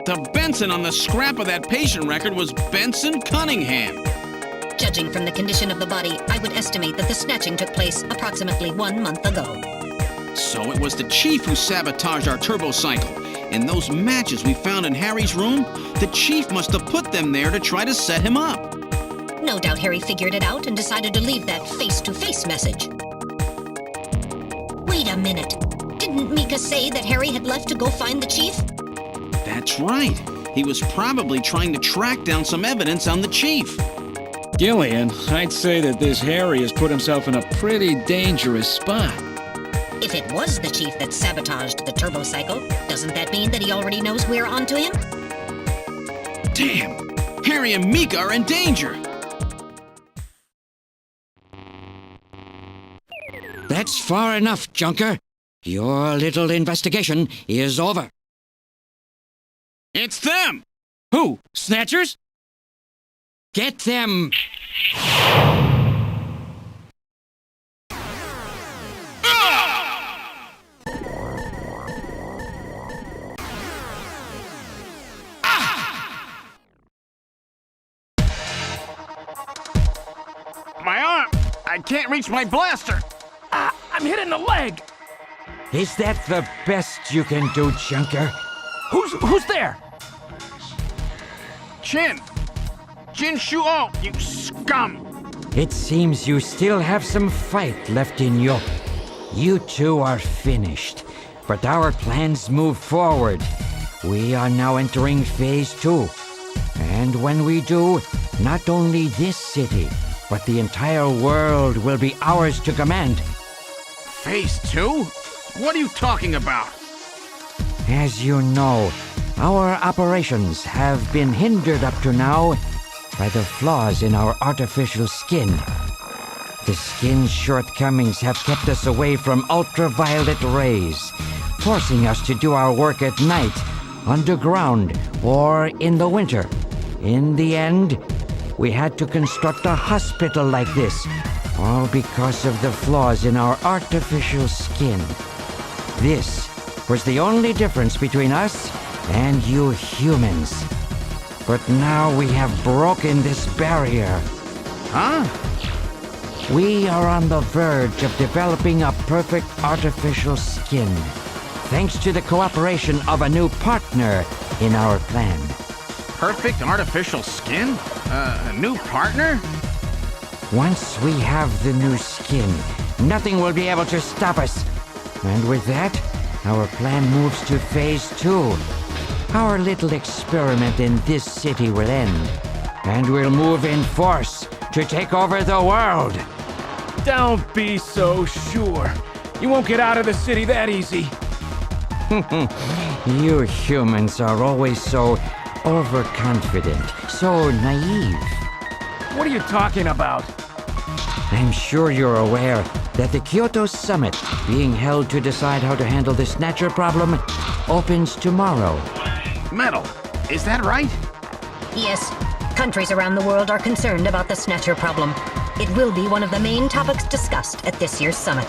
The Benson on the scrap of that patient record was Benson Cunningham. Judging from the condition of the body, I would estimate that the snatching took place approximately 1 month ago. So it was the chief who sabotaged our turbo cycle. And those matches we found in Harry's room, the chief must have put them there to try to set him up. No doubt Harry figured it out and decided to leave that face-to-face message. Wait a minute. Didn't Mika say that Harry had left to go find the chief? That's right. He was probably trying to track down some evidence on the chief. Gillian, I'd say that this Harry has put himself in a pretty dangerous spot. If it was the chief that sabotaged the turbo cycle, doesn't that mean that he already knows we're onto him? Damn! Harry and Mika are in danger! That's far enough, Junker. Your little investigation is over. It's them! Who? Snatchers? Get them! My arm! I can't reach my blaster! I'm hit in the leg! Is that the best you can do, Junker? Who's there? Jin Shuo, you scum! It seems you still have some fight left in you. You two are finished, but our plans move forward. We are now entering Phase 2. And when we do, not only this city, but the entire world will be ours to command. Phase 2? What are you talking about? As you know, our operations have been hindered up to now by the flaws in our artificial skin. The skin's shortcomings have kept us away from ultraviolet rays, forcing us to do our work at night, underground, or in the winter. In the end, we had to construct a hospital like this, all because of the flaws in our artificial skin. This was the only difference between us and you humans. But now we have broken this barrier. Huh? We are on the verge of developing a perfect artificial skin, thanks to the cooperation of a new partner in our plan. Perfect artificial skin? A new partner? Once we have the new skin, nothing will be able to stop us. And with that, our plan moves to Phase 2. Our little experiment in this city will end, and we'll move in force to take over the world. Don't be so sure. You won't get out of the city that easy. You humans are always so overconfident, so naive. What are you talking about? I'm sure you're aware that the Kyoto Summit, being held to decide how to handle the Snatcher problem, opens tomorrow. Metal, is that right? Yes. Countries around the world are concerned about the Snatcher problem. It will be one of the main topics discussed at this year's summit.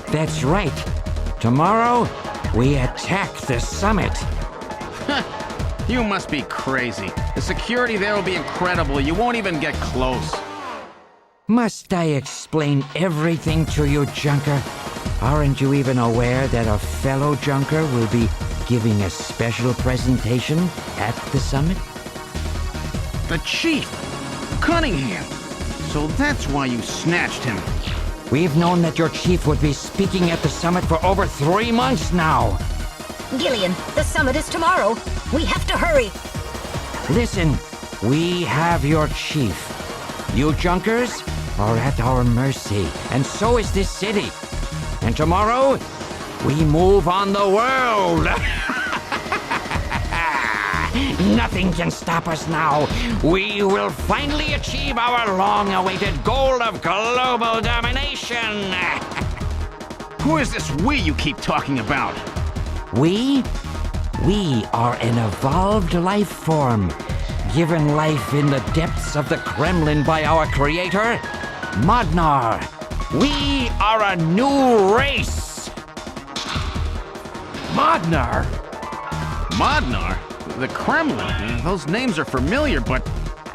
That's right. Tomorrow, we attack the summit. You must be crazy. The security there will be incredible. You won't even get close. Must I explain everything to you, Junker? Aren't you even aware that a fellow Junker will be giving a special presentation at the summit? The Chief! Cunningham! So that's why you snatched him. We've known that your chief would be speaking at the summit for over 3 months now. Gillian, the summit is tomorrow. We have to hurry. Listen, we have your chief. You Junkers are at our mercy, and so is this city. And tomorrow, we move on the world. Nothing can stop us now. We will finally achieve our long-awaited goal of global domination. Who is this we you keep talking about? We are an evolved life form, given life in the depths of the Kremlin by our creator, Modnar. We are a new race. Modnar? Modnar? The Kremlin? Those names are familiar, but...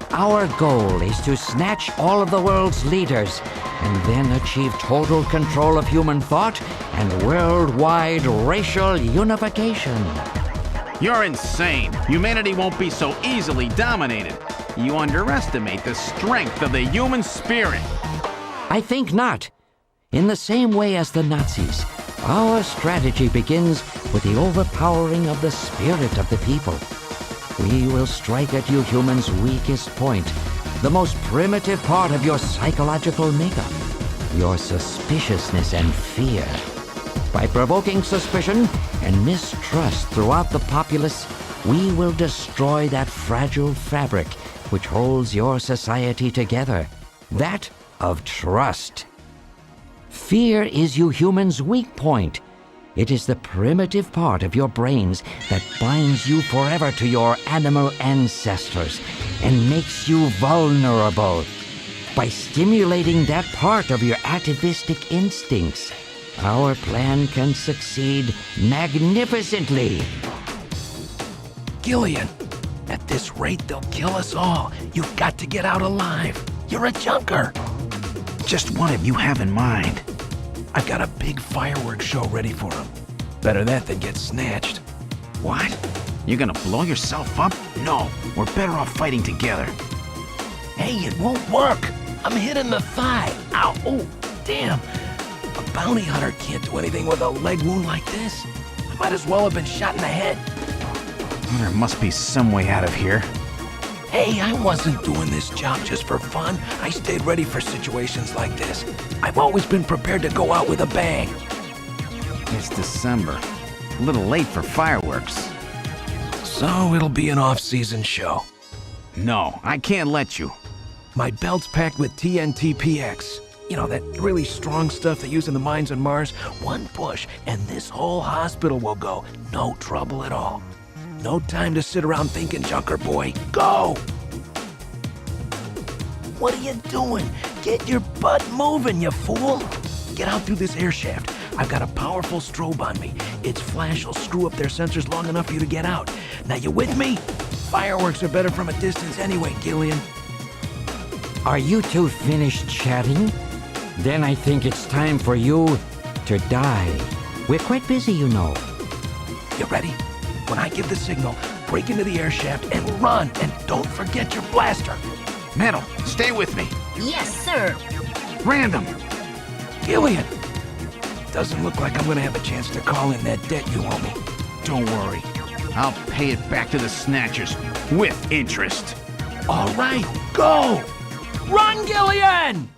Our goal is to snatch all of the world's leaders and then achieve total control of human thought and worldwide racial unification. You're insane. Humanity won't be so easily dominated. You underestimate the strength of the human spirit. I think not. In the same way as the Nazis, our strategy begins with the overpowering of the spirit of the people. We will strike at you humans' weakest point, the most primitive part of your psychological makeup, your suspiciousness and fear. By provoking suspicion and mistrust throughout the populace, we will destroy that fragile fabric which holds your society together, that of trust. Fear is you humans' weak point. It is the primitive part of your brains that binds you forever to your animal ancestors and makes you vulnerable. By stimulating that part of your atavistic instincts, our plan can succeed magnificently. Gillian, at this rate, they'll kill us all. You've got to get out alive. You're a junker. Just what have you have in mind? I've got a big fireworks show ready for him. Better that than get snatched. What? You're gonna blow yourself up? No, we're better off fighting together. Hey, it won't work. I'm hit in the thigh. Ow, oh, damn. A bounty hunter can't do anything with a leg wound like this. I might as well have been shot in the head. There must be some way out of here. Hey, I wasn't doing this job just for fun. I stayed ready for situations like this. I've always been prepared to go out with a bang. It's December. A little late for fireworks. So it'll be an off-season show. No, I can't let you. My belt's packed with TNT-PX. You know, that really strong stuff they use in the mines on Mars. One push, and this whole hospital will go. No trouble at all. No time to sit around thinking, Junker boy. Go! What are you doing? Get your butt moving, you fool! Get out through this air shaft. I've got a powerful strobe on me. Its flash will screw up their sensors long enough for you to get out. Now, you with me? Fireworks are better from a distance anyway, Gillian. Are you two finished chatting? Then I think it's time for you to die. We're quite busy, you know. You ready? When I give the signal, break into the air shaft and run, and don't forget your blaster. Metal, stay with me. Yes, sir. Random. Gillian! Doesn't look like I'm gonna have a chance to call in that debt you owe me. Don't worry. I'll pay it back to the Snatchers with interest. All right, go! Run, Gillian!